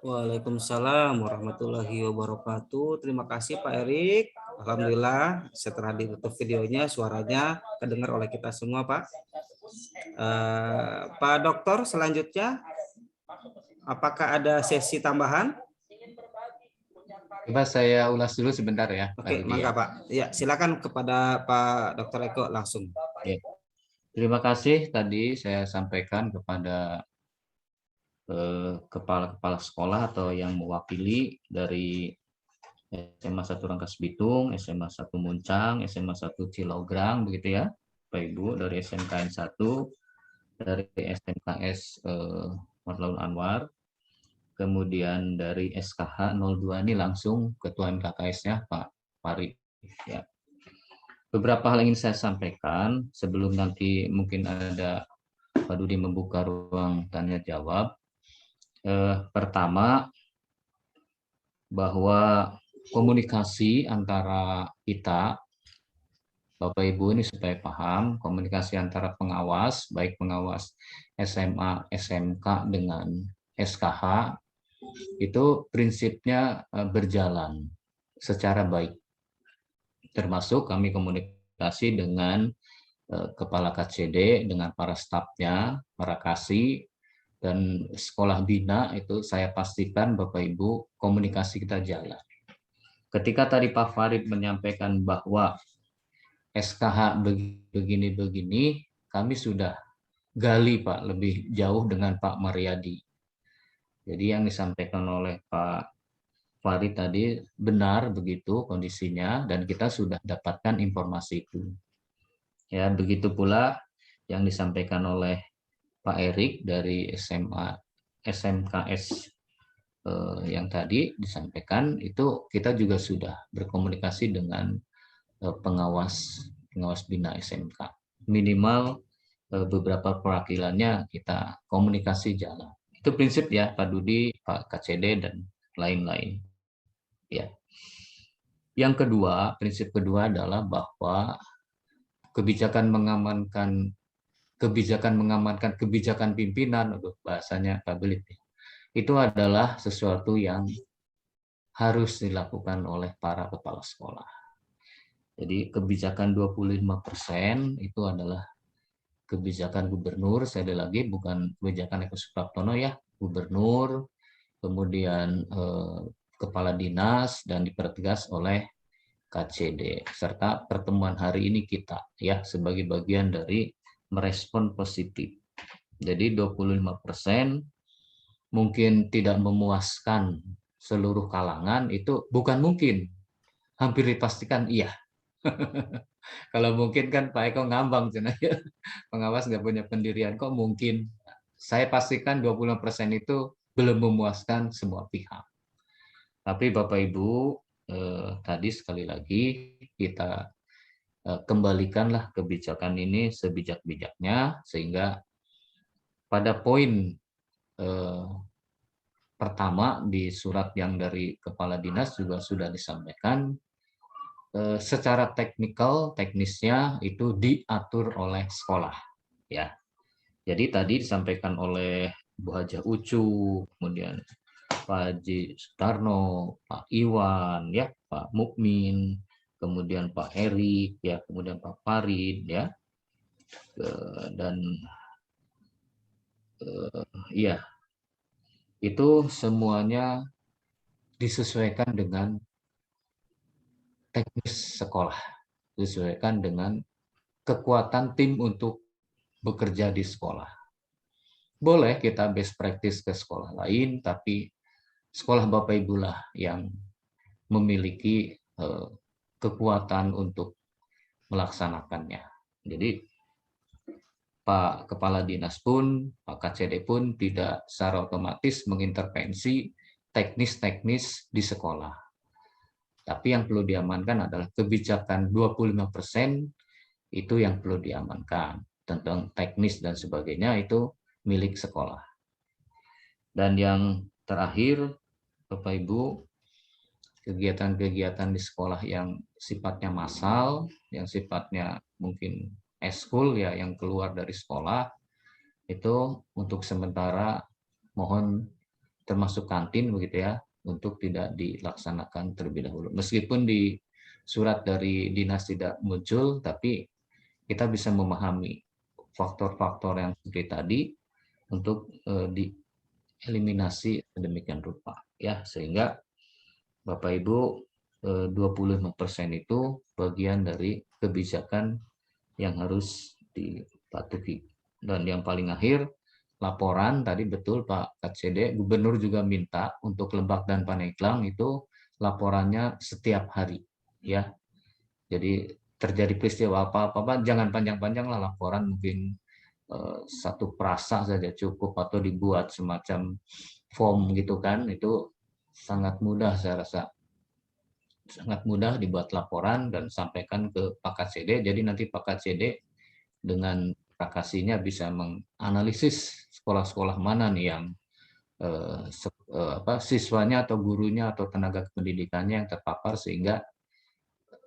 Waalaikumsalam warahmatullahi wabarakatuh. Terima kasih Pak Erik. Alhamdulillah setelah ditutup videonya suaranya kedengar oleh kita semua Pak. Pak Dokter selanjutnya apakah ada sesi tambahan? Coba saya ulas dulu sebentar ya. Oke, mangga Pak. Ya, silakan kepada Pak Dr. Eko langsung. Ya. Terima kasih tadi saya sampaikan kepada kepala-kepala sekolah atau yang mewakili dari SMA 1 Rangkas Bitung, SMA 1 Muncang, SMA 1 Cilograng, begitu ya, Pak Ibu, dari SMKN 1, dari SMKS Marlaun Anwar, kemudian dari SKH 02 ini langsung Ketua MKKS-nya Pak Farid. Ya. Beberapa hal ingin saya sampaikan sebelum nanti mungkin ada Pak Dudi membuka ruang tanya jawab. Pertama, bahwa komunikasi antara kita, Bapak Ibu ini supaya paham, komunikasi antara pengawas, baik pengawas SMA, SMK dengan SKH, itu prinsipnya berjalan secara baik. Termasuk kami komunikasi dengan Kepala KCD, dengan para stafnya, para kasih, dan sekolah bina itu saya pastikan Bapak Ibu komunikasi kita jalan. Ketika tadi Pak Farid menyampaikan bahwa SKH begini-begini, kami sudah gali Pak lebih jauh dengan Pak Mariadi. Jadi yang disampaikan oleh Pak Farid tadi benar begitu kondisinya dan kita sudah dapatkan informasi itu. Ya, begitu pula yang disampaikan oleh Pak Erik dari SMKS yang tadi disampaikan itu kita juga sudah berkomunikasi dengan pengawas bina SMK. Minimal beberapa perwakilannya kita komunikasi jalan. Itu prinsip ya Pak Dudi, Pak KCD dan lain-lain. Ya. Yang kedua, prinsip kedua adalah bahwa kebijakan mengamankan kebijakan pimpinan, untuk bahasanya Pak Belit, itu adalah sesuatu yang harus dilakukan oleh para kepala sekolah. Jadi kebijakan 25% itu adalah kebijakan gubernur, sekali lagi bukan kebijakan Eko Supraptono ya, gubernur, kemudian kepala dinas, dan dipertegas oleh KCD, serta pertemuan hari ini kita ya sebagai bagian dari merespon positif. Jadi 25% mungkin tidak memuaskan seluruh kalangan, itu bukan mungkin, hampir dipastikan iya. Kalau mungkin kan Pak Eko ngambang, ya. Pengawas nggak punya pendirian, kok mungkin. Saya pastikan 20% itu belum memuaskan semua pihak. Tapi Bapak Ibu, tadi sekali lagi kita kembalikanlah kebijakan ini sebijak-bijaknya, sehingga pada poin pertama di surat yang dari Kepala Dinas juga sudah disampaikan, secara teknisnya itu diatur oleh sekolah, ya. Jadi tadi disampaikan oleh Bu Hajah Ucu, kemudian Pak Haji Sutarno, Pak Iwan, ya, Pak Mukmin, kemudian Pak Erik, ya, kemudian Pak Farid, ya, dan iya, itu semuanya disesuaikan dengan teknis sekolah, disesuaikan dengan kekuatan tim untuk bekerja di sekolah. Boleh kita best practice ke sekolah lain, tapi sekolah Bapak Ibu lah yang memiliki kekuatan untuk melaksanakannya. Jadi Pak Kepala Dinas pun, Pak KCD pun tidak secara otomatis mengintervensi teknis-teknis di sekolah. Tapi yang perlu diamankan adalah kebijakan 25% itu yang perlu diamankan. Tentang teknis dan sebagainya itu milik sekolah. Dan yang terakhir, Bapak Ibu, kegiatan-kegiatan di sekolah yang sifatnya massal, yang sifatnya mungkin eskul ya, yang keluar dari sekolah, itu untuk sementara mohon termasuk kantin begitu ya, untuk tidak dilaksanakan terlebih dahulu. Meskipun di surat dari dinas tidak muncul, tapi kita bisa memahami faktor-faktor yang seperti tadi untuk dieliminasi sedemikian rupa ya, sehingga Bapak Ibu 25% itu bagian dari kebijakan yang harus dipatuhi. Dan yang paling akhir, laporan tadi betul Pak KCD, Gubernur juga minta untuk Lebak dan Pandeglang itu laporannya setiap hari ya. Jadi terjadi peristiwa apa-apa, jangan panjang-panjang lah laporan, mungkin satu frasa saja cukup, atau dibuat semacam form gitu kan, itu sangat mudah, saya rasa sangat mudah dibuat laporan dan sampaikan ke Pak KCD. Jadi nanti Pak KCD dengan prakasinya bisa menganalisis sekolah-sekolah mana nih yang siswanya atau gurunya atau tenaga pendidikannya yang terpapar, sehingga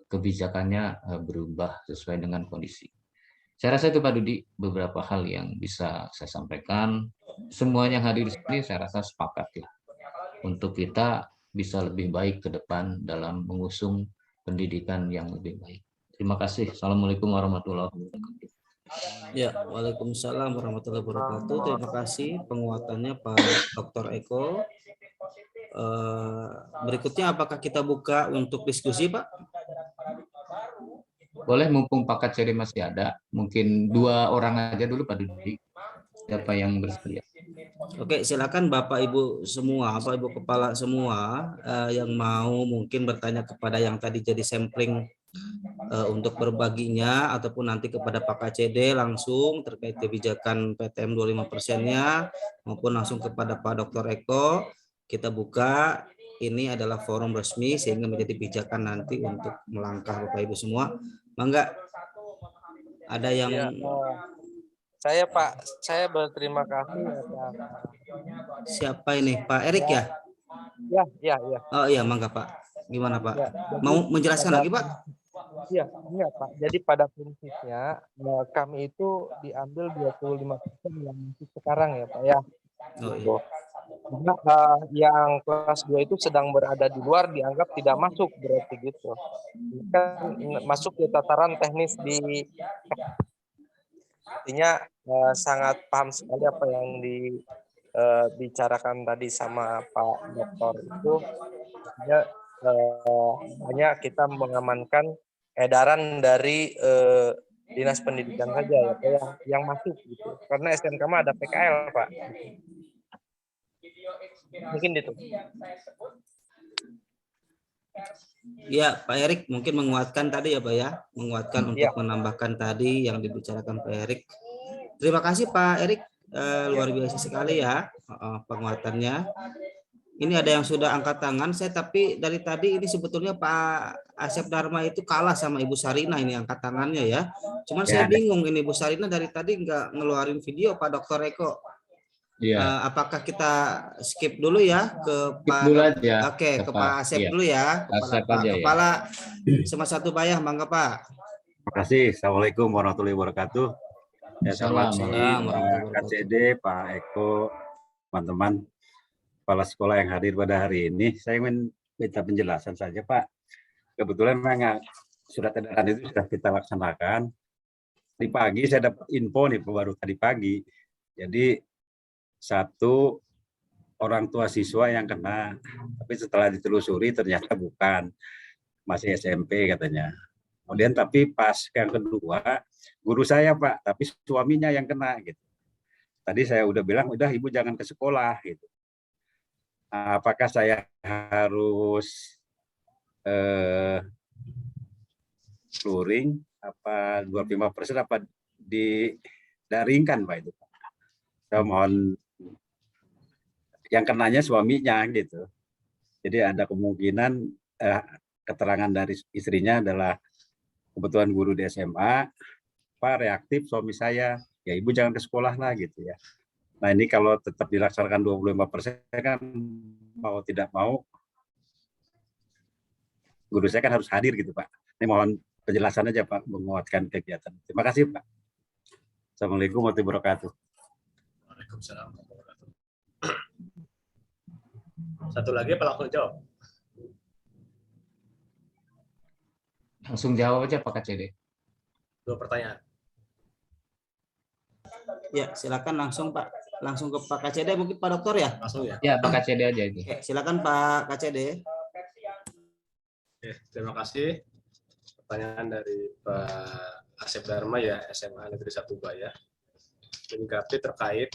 kebijakannya berubah sesuai dengan kondisi. Saya rasa itu Pak Dudi beberapa hal yang bisa saya sampaikan. Semuanya yang hadir di sini saya rasa sepakat ya, untuk kita bisa lebih baik ke depan dalam mengusung pendidikan yang lebih baik. Terima kasih. Assalamualaikum warahmatullahi wabarakatuh. Ya, waalaikumsalam warahmatullahi wabarakatuh. Terima kasih penguatannya Pak Dr. Eko. Berikutnya apakah kita buka untuk diskusi, Pak? Boleh, mumpung Pak KCD masih ada, mungkin 2 orang aja dulu Pak Dudi. Siapa yang bersedia? Oke, silakan Bapak Ibu semua, Bapak Ibu kepala semua yang mau mungkin bertanya kepada yang tadi jadi sampling untuk berbaginya, ataupun nanti kepada Pak KCD langsung terkait kebijakan PTM 25%-nya, maupun langsung kepada Pak Dr. Eko. Kita buka ini adalah forum resmi sehingga menjadi pijakan nanti untuk melangkah Bapak Ibu semua. Mangga ada yang Ya, saya Pak, saya berterima kasih atas. siapa ini Pak Erik ya? Ya. Oh iya, mangga Pak. Gimana Pak? Ya, jadi Mau menjelaskan lagi Pak? Iya Pak. Jadi pada prinsipnya kami itu diambil 25% yang masih sekarang ya Pak ya. Oh iya. Gitu. Karena yang kelas 2 itu sedang berada di luar dianggap tidak masuk berarti gitu. Kan masuk ke tataran teknis di artinya sangat paham sekali apa yang dibicarakan tadi sama Pak Dokter itu. Artinya hanya kita mengamankan edaran dari Dinas Pendidikan saja ya Pak, yang masuk gitu. Karena SMK mah ada PKL Pak. Mungkin itu. Ya, Pak Erik mungkin menguatkan tadi ya Pak ya, menguatkan untuk menambahkan tadi yang dibicarakan Pak Erik. Terima kasih Pak Erik, luar biasa sekali ya penguatannya. Ini ada yang sudah angkat tangan, tapi dari tadi ini sebetulnya Pak Asep Dharma itu kalah sama Ibu Sarina ini angkat tangannya ya. Cuman saya bingung ini Ibu Sarina dari tadi nggak ngeluarin video Pak Dr. Eko. Iya. Apakah kita skip dulu ya ke Pak? Dulu aja. Oke, ke Pak Asep dulu ya. Kepala Sema Satu Bayah, mangga Pak. Terima kasih. Assalamualaikum warahmatullahi wabarakatuh. Selamat siang Pak KCD, Pak Eko, teman-teman kepala sekolah yang hadir pada hari ini. Saya ingin minta penjelasan saja Pak. Kebetulan memang surat edaran itu sudah kita laksanakan. Di pagi saya dapat info nih baru tadi pagi. Jadi satu orang tua siswa yang kena, tapi setelah ditelusuri ternyata bukan, masih SMP katanya. Kemudian tapi pas yang kedua, guru saya Pak, tapi suaminya yang kena gitu. Tadi saya udah bilang, udah Ibu jangan ke sekolah gitu. Apakah saya harus luring apa 25% apa didaringkan Pak itu? Saya mohon, yang kenanya suaminya gitu. Jadi ada kemungkinan keterangan dari istrinya adalah kebetulan guru di SMA, Pak reaktif suami saya, ya Ibu jangan ke sekolah lah gitu ya. Nah ini kalau tetap dilaksanakan 25% kan mau tidak mau guru saya kan harus hadir gitu Pak. Ini mohon penjelasan aja Pak menguatkan kegiatan. Terima kasih Pak. Assalamualaikum warahmatullahi wabarakatuh. Waalaikumsalam. Satu lagi apa langsung jawab? Langsung jawab aja Pak KCD. 2 pertanyaan. Ya, silakan langsung Pak. Langsung ke Pak KCD mungkin Pak Dokter ya? Langsung ya. Ya, Pak KCD aja itu. Oke, silakan Pak KCD. Oke, terima kasih. Pertanyaan dari Pak Asep Dharma ya, SMA Negeri 1 Bayah. Menyikapi terkait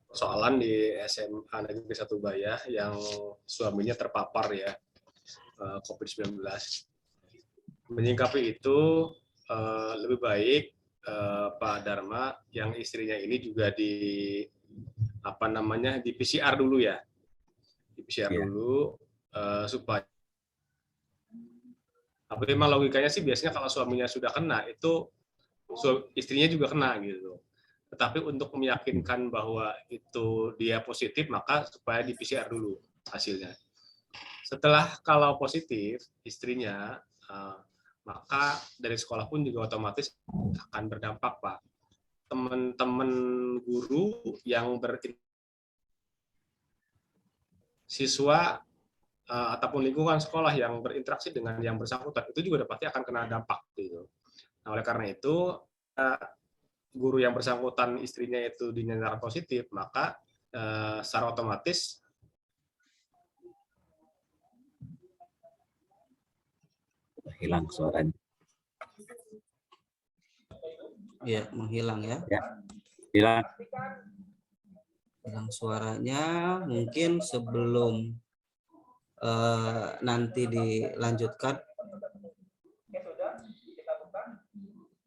persoalan di SMA Negeri 1 Bayah yang suaminya terpapar ya COVID-19. Menyikapi itu lebih baik Pak Dharma yang istrinya ini juga di di PCR dulu ya, di PCR dulu supaya memang logikanya sih biasanya kalau suaminya sudah kena itu istrinya juga kena gitu. Tetapi untuk meyakinkan bahwa itu dia positif maka supaya di PCR dulu hasilnya. Setelah kalau positif istrinya maka dari sekolah pun juga otomatis akan berdampak Pak. Teman-teman guru yang siswa ataupun lingkungan sekolah yang berinteraksi dengan yang bersangkutan itu juga pasti akan kena dampak gitu. Nah, oleh karena itu guru yang bersangkutan istrinya itu dinyatakan positif, maka secara otomatis hilang suaranya. Ya, menghilang ya. Ya, hilang. Hilang suaranya. Mungkin sebelum nanti dilanjutkan,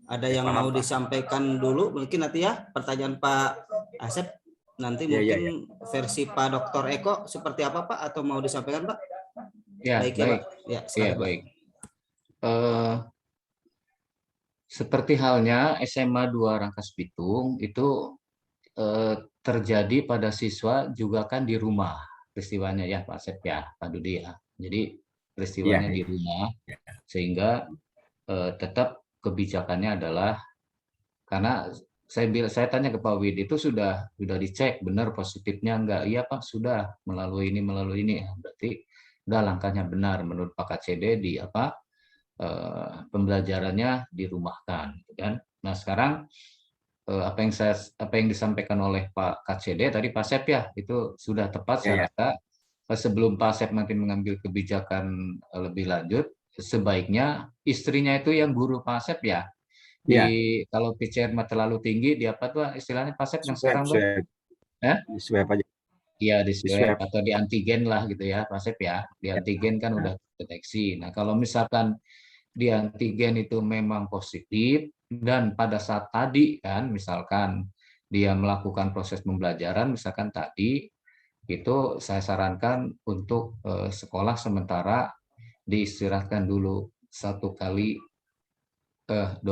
ada yang mau disampaikan dulu mungkin nanti ya, pertanyaan Pak Asep Nanti Ya, ya, mungkin versi Pak Dr. Eko seperti apa Pak, atau mau disampaikan Pak? Ya, Baik ya baik. Pak. Ya, Ya, silakan, Pak. baik. Seperti halnya SMA 2 Rangkas Bitung itu terjadi pada siswa juga kan di rumah peristiwanya ya Pak Sep ya, Pak Dudi ya. Jadi peristiwanya Ya. di rumah, sehingga tetap kebijakannya adalah, karena saya tanya ke Pak Wid, itu sudah dicek benar positifnya enggak? Iya Pak, sudah melalui ini. Berarti udah langkahnya benar menurut Pak KCD di pembelajarannya dirumahkan, gitu kan? Nah sekarang apa yang disampaikan oleh Pak KCD tadi Pak Sep ya, itu sudah tepat saya rasa. Sebelum Pak Sep nanti mengambil kebijakan lebih lanjut, sebaiknya istrinya itu yang guru Pak Sep ya. Kalau PCR terlalu tinggi, di apa tuh istilahnya Pak Sep yang sekarang tuh? Di swab aja. Iya, di Di swab swab. atau di antigen lah gitu ya Pak Sep ya. Di antigen kan udah deteksi. Nah kalau misalkan di antigen itu memang positif, dan pada saat tadi kan misalkan dia melakukan proses pembelajaran, misalkan tadi itu saya sarankan untuk sekolah sementara diistirahatkan dulu 1 kali 24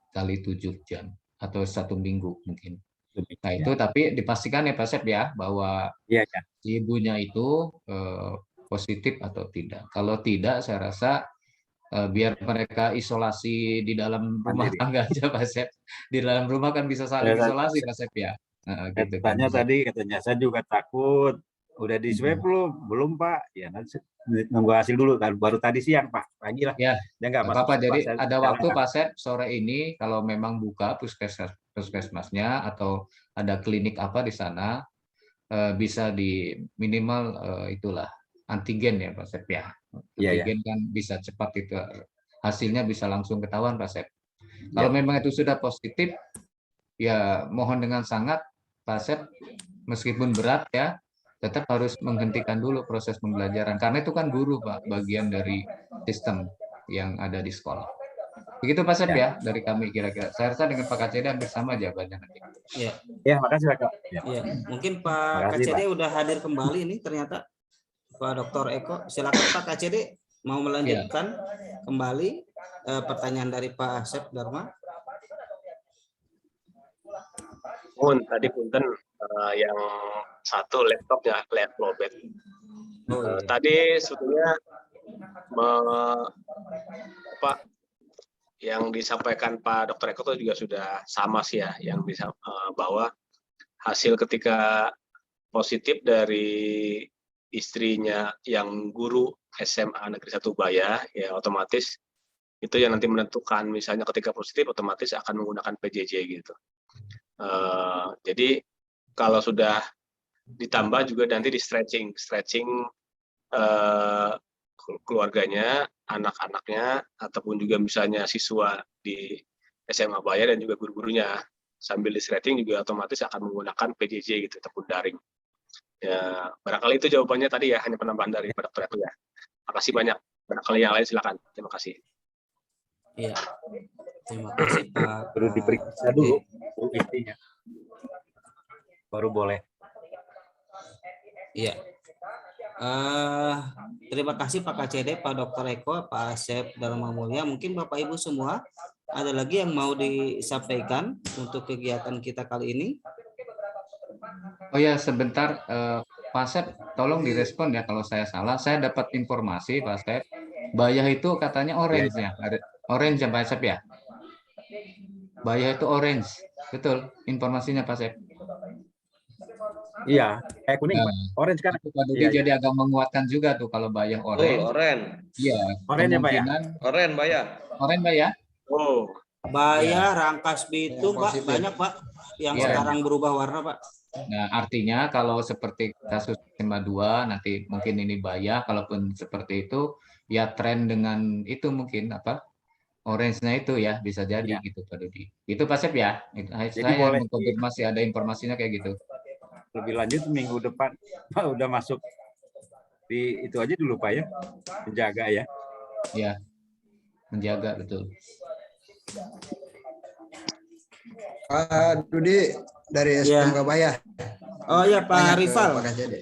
kali 7 jam atau 1 minggu mungkin. Nah itu tapi dipastikan ya Pak Sep ya bahwa ibunya itu positif atau tidak. Kalau tidak saya rasa biar mereka isolasi di dalam rumah tangga aja Pak Sep. Di dalam rumah kan bisa saling isolasi Pak Sep ya. Gitu kan. Katanya saya juga takut. Udah di swab belum Pak? Ya nanti nunggu hasil dulu kan. Baru tadi siang Pak, pagi lah. Ya, nggak apa-apa. Jadi ada waktu Pak. Pak Sep sore ini kalau memang buka puskesmasnya atau ada klinik apa di sana, bisa di minimal itulah antigen ya Pak Sep ya. Antigen kan bisa cepat itu hasilnya bisa langsung ketahuan Pak Sep. Kalau memang itu sudah positif, ya mohon dengan sangat Pak Sep meskipun berat ya, tetap harus menghentikan dulu proses pembelajaran karena itu kan guru Pak, bagian dari sistem yang ada di sekolah. Begitu Pak Sep ya dari kami kira-kira. Saya rasa dengan Pak KCD hampir sama jawabannya nanti. Ya, makasih Pak. Ya, mungkin Pak KCD udah hadir kembali ini ternyata. Pak Dr. Eko, silakan Pak KCD mau melanjutkan kembali pertanyaan dari Pak Sep Dharma. Tadi punten yang satu laptopnya lowbat. Tadi sebetulnya yang disampaikan Pak Dr. Eko itu juga sudah sama sih ya, yang bisa bahwa hasil ketika positif dari istrinya yang guru SMA Negeri 1 Ubaya, ya otomatis itu yang nanti menentukan, misalnya ketika positif otomatis akan menggunakan PJJ gitu. Jadi kalau sudah ditambah juga nanti di stretching keluarganya, anak-anaknya, ataupun juga misalnya siswa di SMA Ubaya dan juga guru-gurunya, sambil di stretching juga otomatis akan menggunakan PJJ gitu ataupun daring. Ya, barangkali itu jawabannya tadi ya, hanya penambahan dari Pak Dr. Eko ya. Makasih banyak. Barangkali yang lain silakan. Terima kasih. Iya. Terima kasih Pak. Perlu diperiksa dulu istrinya. Baru boleh. Iya. Terima kasih Pak KCD, Pak Dr. Eko, Pak Sep Dharma Mulia. Mungkin Bapak Ibu semua ada lagi yang mau disampaikan untuk kegiatan kita kali ini? Oh ya, sebentar Pak Sep, tolong direspon ya kalau saya salah. Saya dapat informasi Pak Sep, Bayah itu katanya orange ya. Orange ya Pak Sep ya? Bayah itu orange. Betul informasinya Pak Sep? Iya, kuning Pak. Orange kan. Pak Dudi jadi agak menguatkan juga tuh kalau Bayah orange. Orange. Iya. Orange ya Pak ya? Orange Bayah. Orange Bayah? Bayah, Rangkas Bitung Pak, banyak Pak yang sekarang berubah warna Pak. Nah, artinya kalau seperti kasus SMA 2 nanti mungkin ini Bayah, kalaupun seperti itu ya tren dengan itu mungkin orange-nya itu ya bisa jadi gitu Pak Dudi. Itu Pak Sep ya. Saya mengkonfirmasi ada informasinya kayak gitu. Lebih lanjut minggu depan udah masuk di itu aja dulu Pak ya. Menjaga ya. Ya. Menjaga betul. Pak Dudi dari Ya. SMK Bayah. Oh ya Pak Tanya ke Rifal. Pak KCD.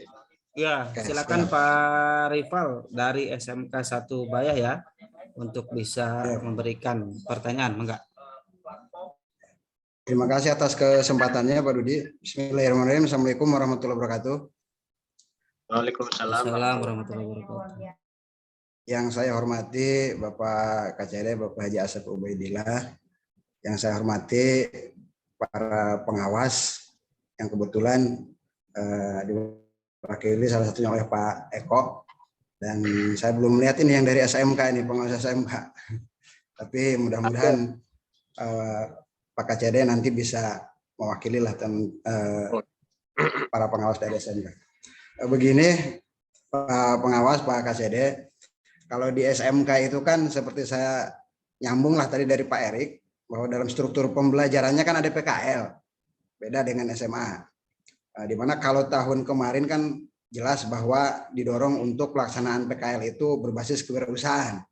Ya, Oke, silakan siap. Pak Rifal dari SMK 1 Bayah ya untuk bisa Ya. memberikan pertanyaan, enggak? Terima kasih atas kesempatannya Pak Dudi. Bismillahirrahmanirrahim. Assalamualaikum warahmatullahi wabarakatuh. Waalaikumsalam. Assalamualaikum warahmatullahi wabarakatuh. Yang saya hormati Bapak KCD, Bapak Haji Asep Ubaidillah. Yang saya hormati para pengawas yang kebetulan diwakili salah satunya oleh Pak Eko. Dan saya belum melihat ini yang dari SMK ini, pengawas SMK. Tapi mudah-mudahan Pak KCD nanti bisa mewakili lah para pengawas dari SMK. Begini, Pak pengawas, Pak KCD, kalau di SMK itu kan seperti saya nyambung lah tadi dari Pak Erik, bahwa dalam struktur pembelajarannya kan ada PKL, beda dengan SMA. Di mana kalau tahun kemarin kan jelas bahwa didorong untuk pelaksanaan PKL itu berbasis kewirausahaan.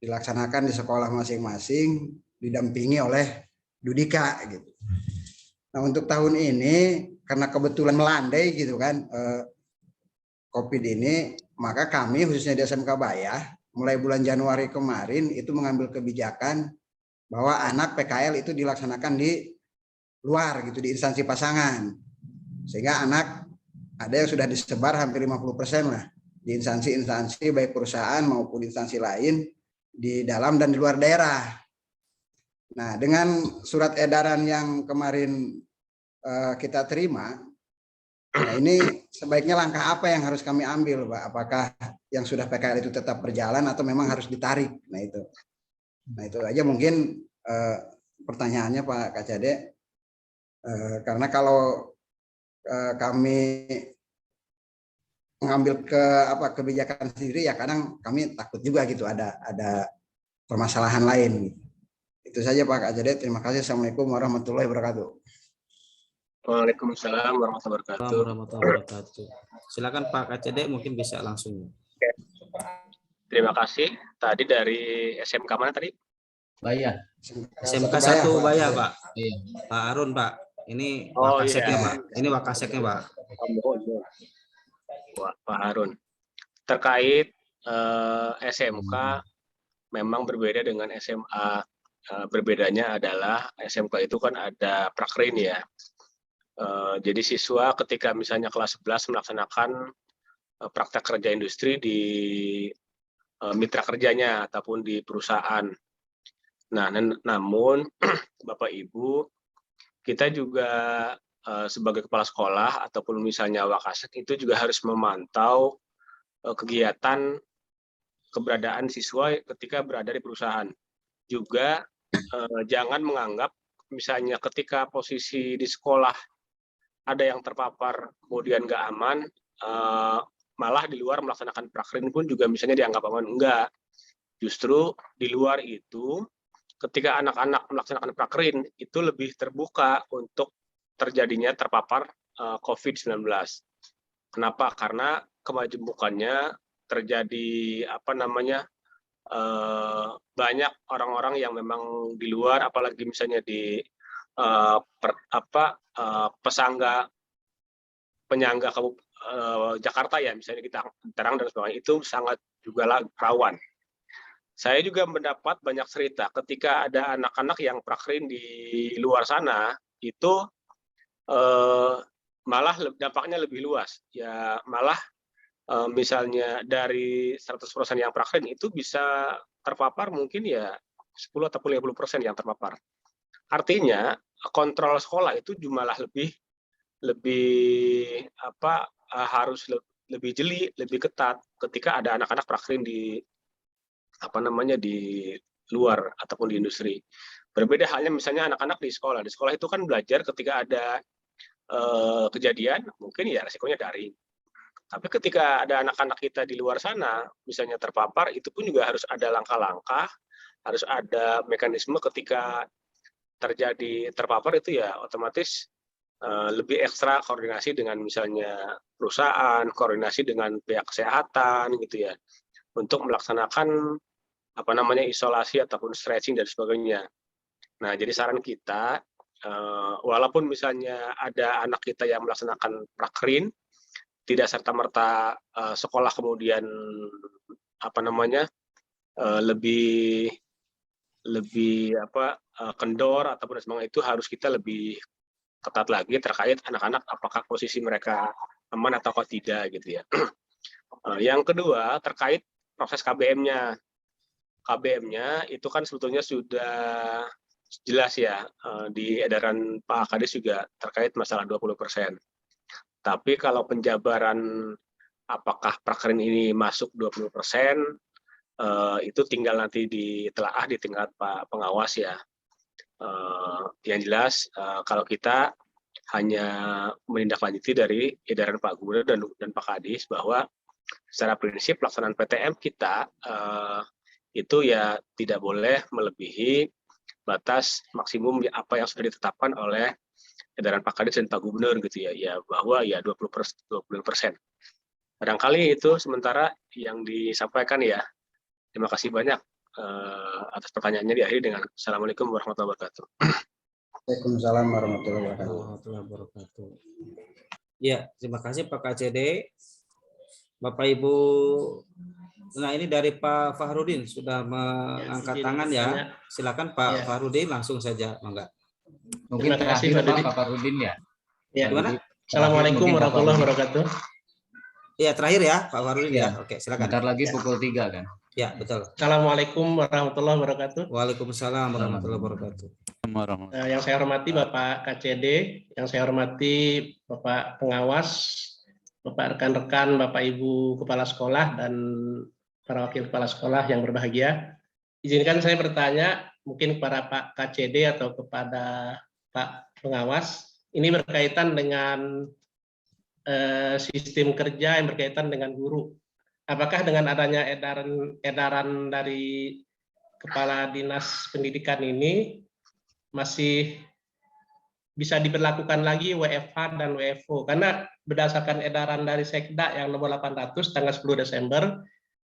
Dilaksanakan di sekolah masing-masing, didampingi oleh Dudika gitu. Nah untuk tahun ini karena kebetulan melandai gitu kan COVID ini, maka kami khususnya di SMK Bayah mulai bulan Januari kemarin itu mengambil kebijakan bahwa anak PKL itu dilaksanakan di luar gitu, di instansi pasangan. Sehingga anak ada yang sudah disebar hampir 50% lah di instansi-instansi baik perusahaan maupun instansi lain di dalam dan di luar daerah. Nah, dengan surat edaran yang kemarin kita terima, nah ini sebaiknya langkah apa yang harus kami ambil, Pak? Apakah yang sudah PKL itu tetap berjalan atau memang harus ditarik? Nah itu aja mungkin pertanyaannya Pak KCD. Karena kalau kami mengambil kebijakan sendiri ya kadang kami takut juga gitu ada permasalahan lain. Itu saja Pak KCD. Terima kasih. Assalamualaikum warahmatullahi wabarakatuh. Waalaikumsalam warahmatullahi wabarakatuh. Silakan Pak KCD mungkin bisa langsung. Terima kasih. Tadi dari SMK mana tadi? Bayah. SMK 1 Bayah, Pak. Iya. Pak Arun, Pak. Ini Wakaseknya, Pak. Ini Wakaseknya, Pak. Pak Harun. Terkait SMK memang berbeda dengan SMA. Berbedanya adalah SMK itu kan ada prakrin ya. Jadi siswa ketika misalnya kelas 11 melaksanakan praktek kerja industri di mitra kerjanya ataupun di perusahaan. Nah, namun Bapak Ibu, kita juga sebagai kepala sekolah ataupun misalnya Wakasek itu juga harus memantau kegiatan keberadaan siswa ketika berada di perusahaan. Juga jangan menganggap misalnya ketika posisi di sekolah ada yang terpapar kemudian nggak aman, malah di luar melaksanakan prakrin pun juga misalnya dianggap aman. Enggak. Justru di luar itu ketika anak-anak melaksanakan prakrin itu lebih terbuka untuk terjadinya terpapar COVID-19. Kenapa? Karena kemajemukannya terjadi banyak orang-orang yang memang di luar, apalagi misalnya di penyangga Jakarta ya, misalnya kita terang dan sebagainya, itu sangat juga rawan. Saya juga mendapat banyak cerita ketika ada anak-anak yang prakrin di luar sana itu malah dampaknya lebih luas. Ya malah misalnya dari 100% yang prakrin itu bisa terpapar mungkin ya 10 atau 50% yang terpapar. Artinya kontrol sekolah itu malah harus lebih jeli, lebih ketat ketika ada anak-anak prakrin di luar ataupun di industri. Berbeda halnya misalnya anak-anak di sekolah. Di sekolah itu kan belajar ketika ada kejadian, mungkin ya resikonya daring. Tapi ketika ada anak-anak kita di luar sana, misalnya terpapar, itu pun juga harus ada langkah-langkah, harus ada mekanisme ketika terjadi terpapar itu ya otomatis lebih ekstra koordinasi dengan misalnya perusahaan, koordinasi dengan pihak kesehatan gitu ya, untuk melaksanakan isolasi ataupun stretching dan sebagainya. Nah, jadi saran kita, walaupun misalnya ada anak kita yang melaksanakan prakrin, tidak serta-merta sekolah kemudian lebih kendor ataupun semangat, itu harus kita lebih ketat lagi terkait anak-anak apakah posisi mereka aman atau tidak gitu ya. Yang kedua terkait proses KBM-nya. KBM-nya itu kan sebetulnya sudah jelas ya di edaran Pak Kadis juga terkait masalah 20%. Tapi kalau penjabaran apakah prakrin ini masuk 20%, itu tinggal nanti ditelaah di tingkat Pak Pengawas ya. Yang jelas kalau kita hanya menindaklanjuti dari edaran Pak Gubernur dan Pak Kadis bahwa secara prinsip pelaksanaan PTM kita itu ya tidak boleh melebihi batas maksimum apa yang sudah ditetapkan oleh edaran Pak Kadis dan Pak Gubernur gitu ya, bahwa ya 20%. Barangkali itu sementara yang disampaikan ya. Terima kasih banyak atas pertanyaannya, diakhiri dengan Assalamualaikum warahmatullahi wabarakatuh. Waalaikumsalam warahmatullahi wabarakatuh. Ya, terima kasih Pak KCD. Bapak Ibu, nah ini dari Pak Fahrudin sudah mengangkat tangan ya. Silakan Pak Fahrudin, langsung saja, Mangga. Mungkin terakhir Pak Fahrudin ya. Gimana? Assalamualaikum warahmatullahi wabarakatuh. Iya, terakhir ya Pak Fahrudin ya. Oke, silakan. Bentar lagi pukul 3 kan. Ya, betul. Assalamualaikum warahmatullahi wabarakatuh. Waalaikumsalam warahmatullahi wabarakatuh. Yang saya hormati Bapak KCD, yang saya hormati Bapak Pengawas, Bapak rekan-rekan, Bapak Ibu Kepala Sekolah, dan para wakil kepala sekolah yang berbahagia. Izinkan saya bertanya mungkin kepada Pak KCD atau kepada Pak Pengawas. Ini berkaitan dengan sistem kerja yang berkaitan dengan guru. Apakah dengan adanya edaran dari Kepala Dinas Pendidikan ini masih bisa diberlakukan lagi WFH dan WFO? Karena berdasarkan edaran dari Sekda yang nomor 800 tanggal 10 Desember,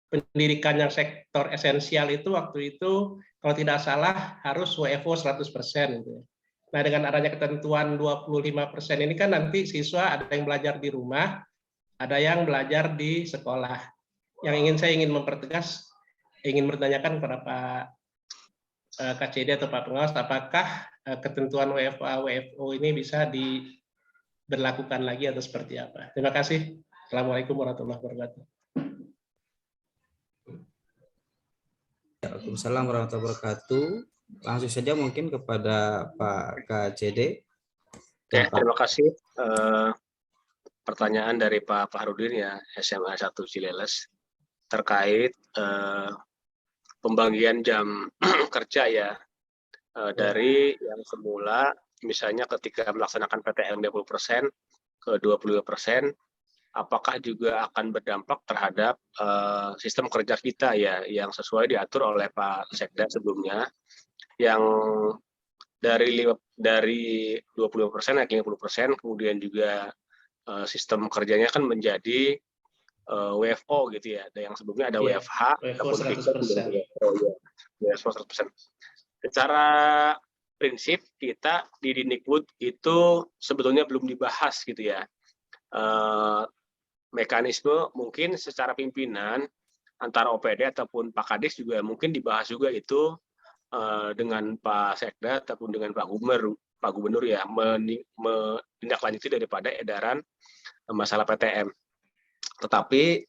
pendidikan yang sektor esensial itu waktu itu kalau tidak salah harus WFO 100%. Gitu. Nah, dengan adanya ketentuan 25% ini kan nanti siswa ada yang belajar di rumah, ada yang belajar di sekolah. Yang saya ingin mempertegas, ingin bertanyakan kepada Pak KCD atau Pak Pengawas, apakah ketentuan WFA, WFO ini bisa diberlakukan lagi atau seperti apa? Terima kasih. Assalamualaikum warahmatullahi wabarakatuh. Waalaikumsalam warahmatullahi wabarakatuh. Langsung saja mungkin kepada Pak KCD. Terima kasih. Pertanyaan dari Pak Fahrudin ya, SMA 1 Cileles, terkait pembagian jam kerja ya, dari yang semula misalnya ketika melaksanakan PTM 20% ke 22%, apakah juga akan berdampak terhadap sistem kerja kita ya, yang sesuai diatur oleh Pak Sekda sebelumnya, yang dari 20% naik 50%, kemudian juga sistem kerjanya kan menjadi WFO gitu ya. Yang sebelumnya ada WFH, WFO 100%. WFO 100%. Secara prinsip kita di Dindikbud itu sebetulnya belum dibahas gitu ya. Mekanisme mungkin secara pimpinan antara OPD ataupun Pak Kadis juga mungkin dibahas juga itu dengan Pak Sekda ataupun dengan Pak Gubernur ya, menindaklanjuti daripada edaran masalah PTM. Tetapi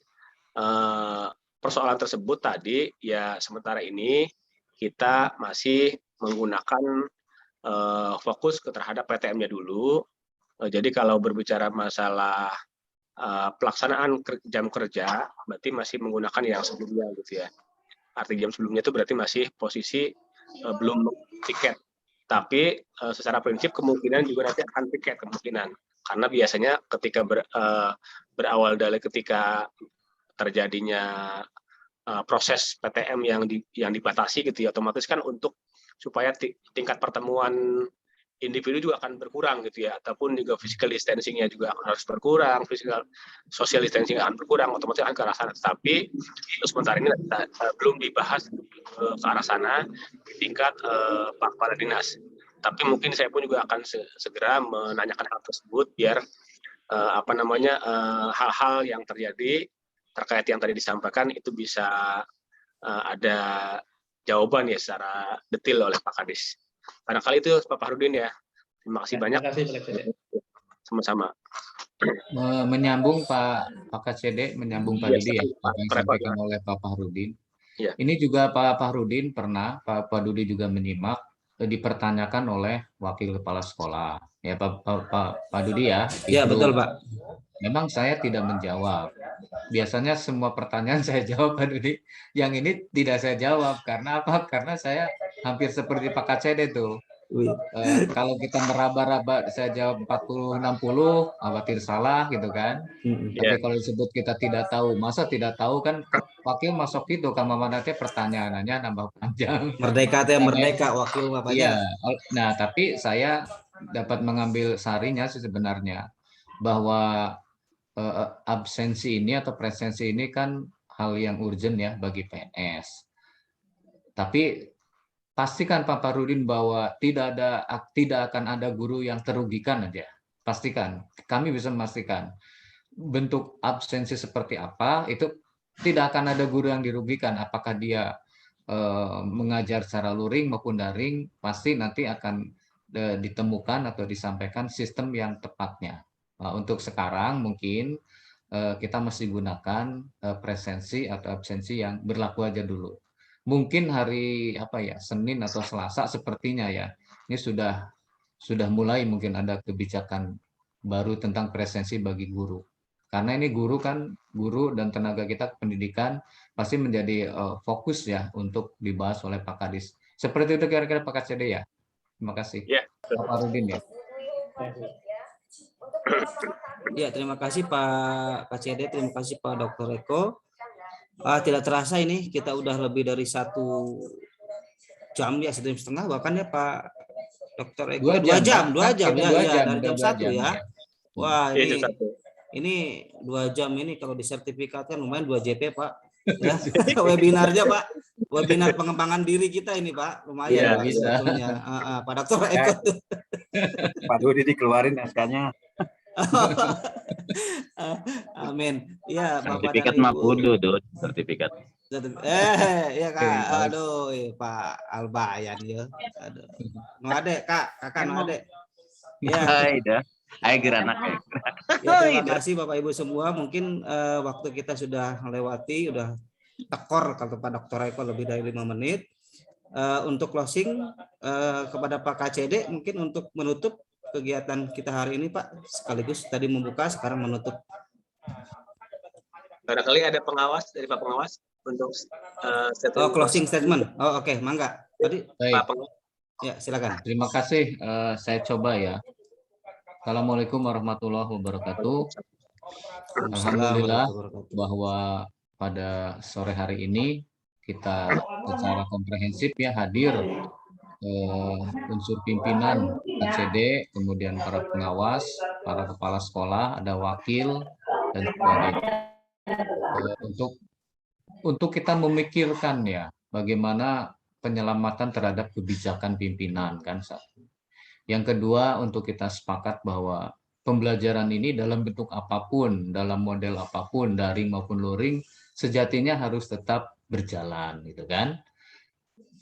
persoalan tersebut tadi ya sementara ini kita masih menggunakan fokus terhadap PTM-nya dulu. Jadi kalau berbicara masalah pelaksanaan jam kerja, berarti masih menggunakan yang sebelumnya gitu ya. Arti jam sebelumnya itu berarti masih posisi belum tiket. Tapi secara prinsip kemungkinan juga nanti akan tiket kemungkinan. Karena biasanya ketika berawal dari ketika terjadinya proses PTM yang dibatasi gitu ya, otomatis kan untuk supaya tingkat pertemuan individu juga akan berkurang gitu ya, ataupun juga physical distancing-nya juga harus berkurang, physical social distancing akan berkurang, otomatis akan ke arah sana. Tapi untuk sementara ini belum dibahas ke arah sana di tingkat Pak Kepala Dinas. Tapi mungkin saya pun juga akan segera menanyakan hal tersebut biar hal-hal yang terjadi terkait yang tadi disampaikan itu bisa ada jawaban ya secara detail oleh Pak Kadis. Barangkali itu Pak Fahrudin ya. Terima kasih banyak. Terima kasih Pak KCD. Sama-sama. Menyambung Pak KCD, menyambung Pak Dudi ya, apa yang disampaikan oleh Pak Fahrudin. Ya. Ini juga Pak Fahrudin pernah, Pak Dudi juga menyimak, dipertanyakan oleh Wakil Kepala Sekolah. Ya Pak Dudi ya. Iya betul Pak. Memang saya tidak menjawab. Biasanya semua pertanyaan saya jawab Pak Dudi. Yang ini tidak saya jawab. Karena apa? Karena saya hampir seperti Pak KCD tuh. Kalau kita meraba-raba saya jawab 40-60, khawatir salah gitu kan. Tapi kalau disebut kita tidak tahu, masa tidak tahu kan wakil masuk itu kan nanti pertanyaannya nambah panjang. Merdeka teh merdeka wakil Bapak Iya. Nah, tapi saya dapat mengambil sarinya sih sebenarnya bahwa absensi ini atau presensi ini kan hal yang urgent ya bagi PNS. Tapi pastikan Pak Fahrudin bahwa tidak akan ada guru yang terugikan aja. Pastikan, kami bisa memastikan bentuk absensi seperti apa itu tidak akan ada guru yang dirugikan. Apakah dia mengajar secara luring maupun daring, pasti nanti akan ditemukan atau disampaikan sistem yang tepatnya. Untuk sekarang mungkin kita masih gunakan presensi atau absensi yang berlaku aja dulu. Mungkin hari Senin atau Selasa sepertinya ya ini sudah mulai mungkin ada kebijakan baru tentang presensi bagi guru, karena ini guru dan tenaga kita pendidikan pasti menjadi fokus ya untuk dibahas oleh Pak Kadis. Seperti itu kira-kira Pak KCD ya. Terima kasih. Pak Fahrudin ya. Ya, terima kasih Pak KCD, terima kasih Pak Dr. Eko. Tidak terasa ini kita udah lebih dari 1 jam ya, 1,5 jam bahkan ya Pak Dr. Eko. 2 jam ya dari jam 1 ya. Wah ini 2 jam ini kalau disertifikatkan lumayan 2 JP Pak. Ya, webinarnya Pak, webinar pengembangan diri kita ini Pak, lumayan Pak, sebetulnya. Pak Dr. Eko. Pak Dudi dikeluarin SK-nya. Amin. Ya, sertifikat mah kudu, sertifikat. Ya Kak. Aduh, Pak Albayan ya. Aduh. No ade Kak, kakak no ade. Ya. Ayo geranak. Ya, terima kasih Bapak Ibu semua. Mungkin waktu kita sudah melewati, udah tekor kalau Pak Dr. Eko lebih dari 5 menit. Untuk closing kepada Pak KCD mungkin untuk menutup kegiatan kita hari ini Pak, sekaligus tadi membuka sekarang menutup. Barangkali ada pengawas dari Pak Pengawas untuk closing statement. Oke, mangga. Tadi Pak Pengawas. Ya, silakan. Terima kasih. Saya coba ya. Assalamualaikum warahmatullahi wabarakatuh. Alhamdulillah bahwa pada sore hari ini kita secara komprehensif ya hadir unsur pimpinan KCD, kemudian para pengawas, para kepala sekolah, ada wakil dan sebagainya. Untuk kita memikirkan ya bagaimana penyelamatan terhadap kebijakan pimpinan kan satu. Yang kedua untuk kita sepakat bahwa pembelajaran ini dalam bentuk apapun, dalam model apapun, daring maupun luring, sejatinya harus tetap berjalan gitu kan.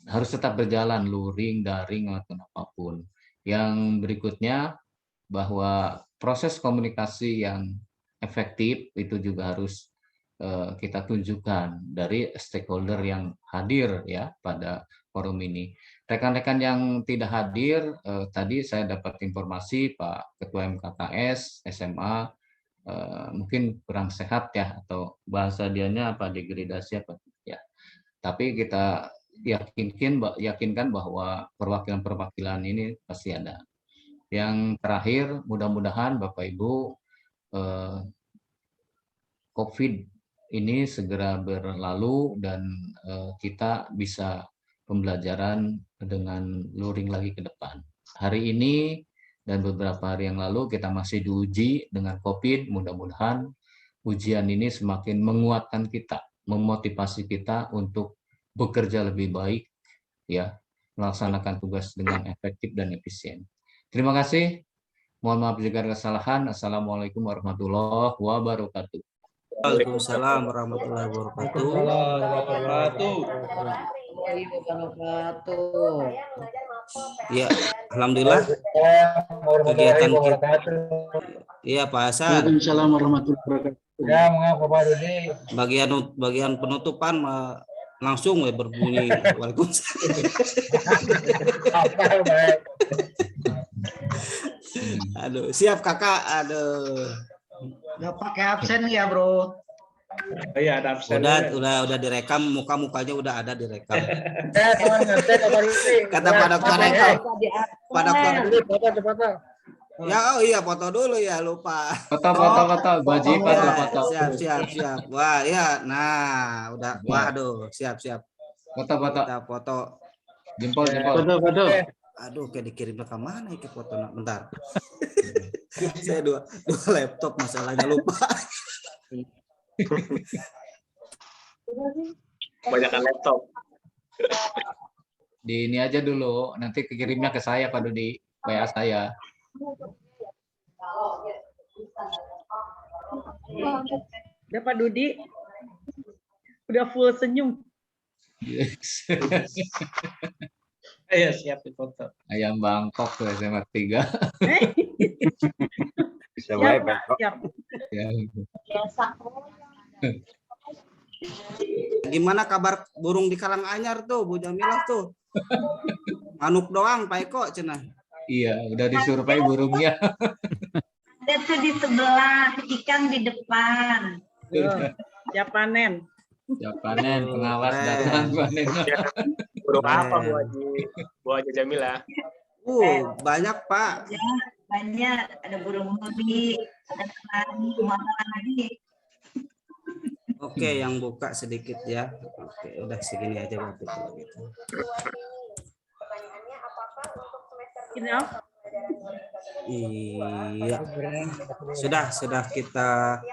Harus tetap berjalan, luring, daring, atau apapun. Yang berikutnya, bahwa proses komunikasi yang efektif itu juga harus kita tunjukkan dari stakeholder yang hadir ya pada forum ini. Rekan-rekan yang tidak hadir, tadi saya dapat informasi Pak Ketua MKKS, SMA, mungkin kurang sehat ya, atau bahasa dianya apa, degradasi apa ya. Tapi kita yakinkan bahwa perwakilan-perwakilan ini pasti ada. Yang terakhir, mudah-mudahan Bapak Ibu COVID ini segera berlalu dan kita bisa pembelajaran dengan luring lagi ke depan. hari ini dan beberapa hari yang lalu kita masih diuji dengan COVID. Mudah-mudahan ujian ini semakin menguatkan kita, memotivasi kita untuk bekerja lebih baik, ya, melaksanakan tugas dengan efektif dan efisien. Terima kasih. Mohon maaf jika ada kesalahan. Assalamualaikum warahmatullahi wabarakatuh. Waalaikumsalam warahmatullahi wabarakatuh. Ya, alhamdulillah kegiatan kita. Iya, Pak Hasan. Waalaikumsalam warahmatullahi wabarakatuh. Ya, mengapa Pak Dodi? Bagian penutupan langsung berbunyi Waalaikumsalam. Aduh, siap Kakak. Aduh. Nggak pakai absen ya, Bro. Iya, ada absen. Udah direkam, muka-mukanya udah ada direkam. Kata Pak Dokter Eko. Pak Dokter. Foto. Ya, oh iya, foto dulu ya, lupa. Foto. Baji foto. Siap. Wah, ya. Nah, udah. Waduh, siap. Foto. Kita foto. Jempol. Foto. Aduh, kayak dikirim ke mana ke foto? Bentar. Saya dua laptop, masalahnya lupa. Kebanyakan laptop. Di ini aja dulu, nanti kirimnya ke saya Pak Dodi, WA saya. Ya Pak Dodi, udah full senyum. Yes. Ayo siap difoto. Ayam Bangkok tuh SMA 3. Bisa mulai Bangkok. Ya. Gimana kabar burung di Karanganyar tuh, Bu Jamilah tuh? Manuk doang, Pak Eko cenah. Iya, udah disurvei burungnya. Ada tuh di sebelah, ikan di depan. Siap panen. Siap panen, pengawas datang panen. Burung apa Bu Haji Jamilah? Banyak Pak. Ya, banyak. Ada burung hobi, ada kelari, lagi. Oke, yang buka sedikit ya. Oke, udah segini aja waktu gitu. Iya. Sudah kita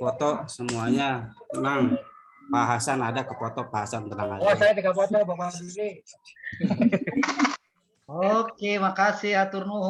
foto semuanya. Tenang. Pak Hasan ada ke foto, Pak Hasan tenang aja. Oh, saya 3 foto Bapak Dodi. Oke, makasih atur nuhun.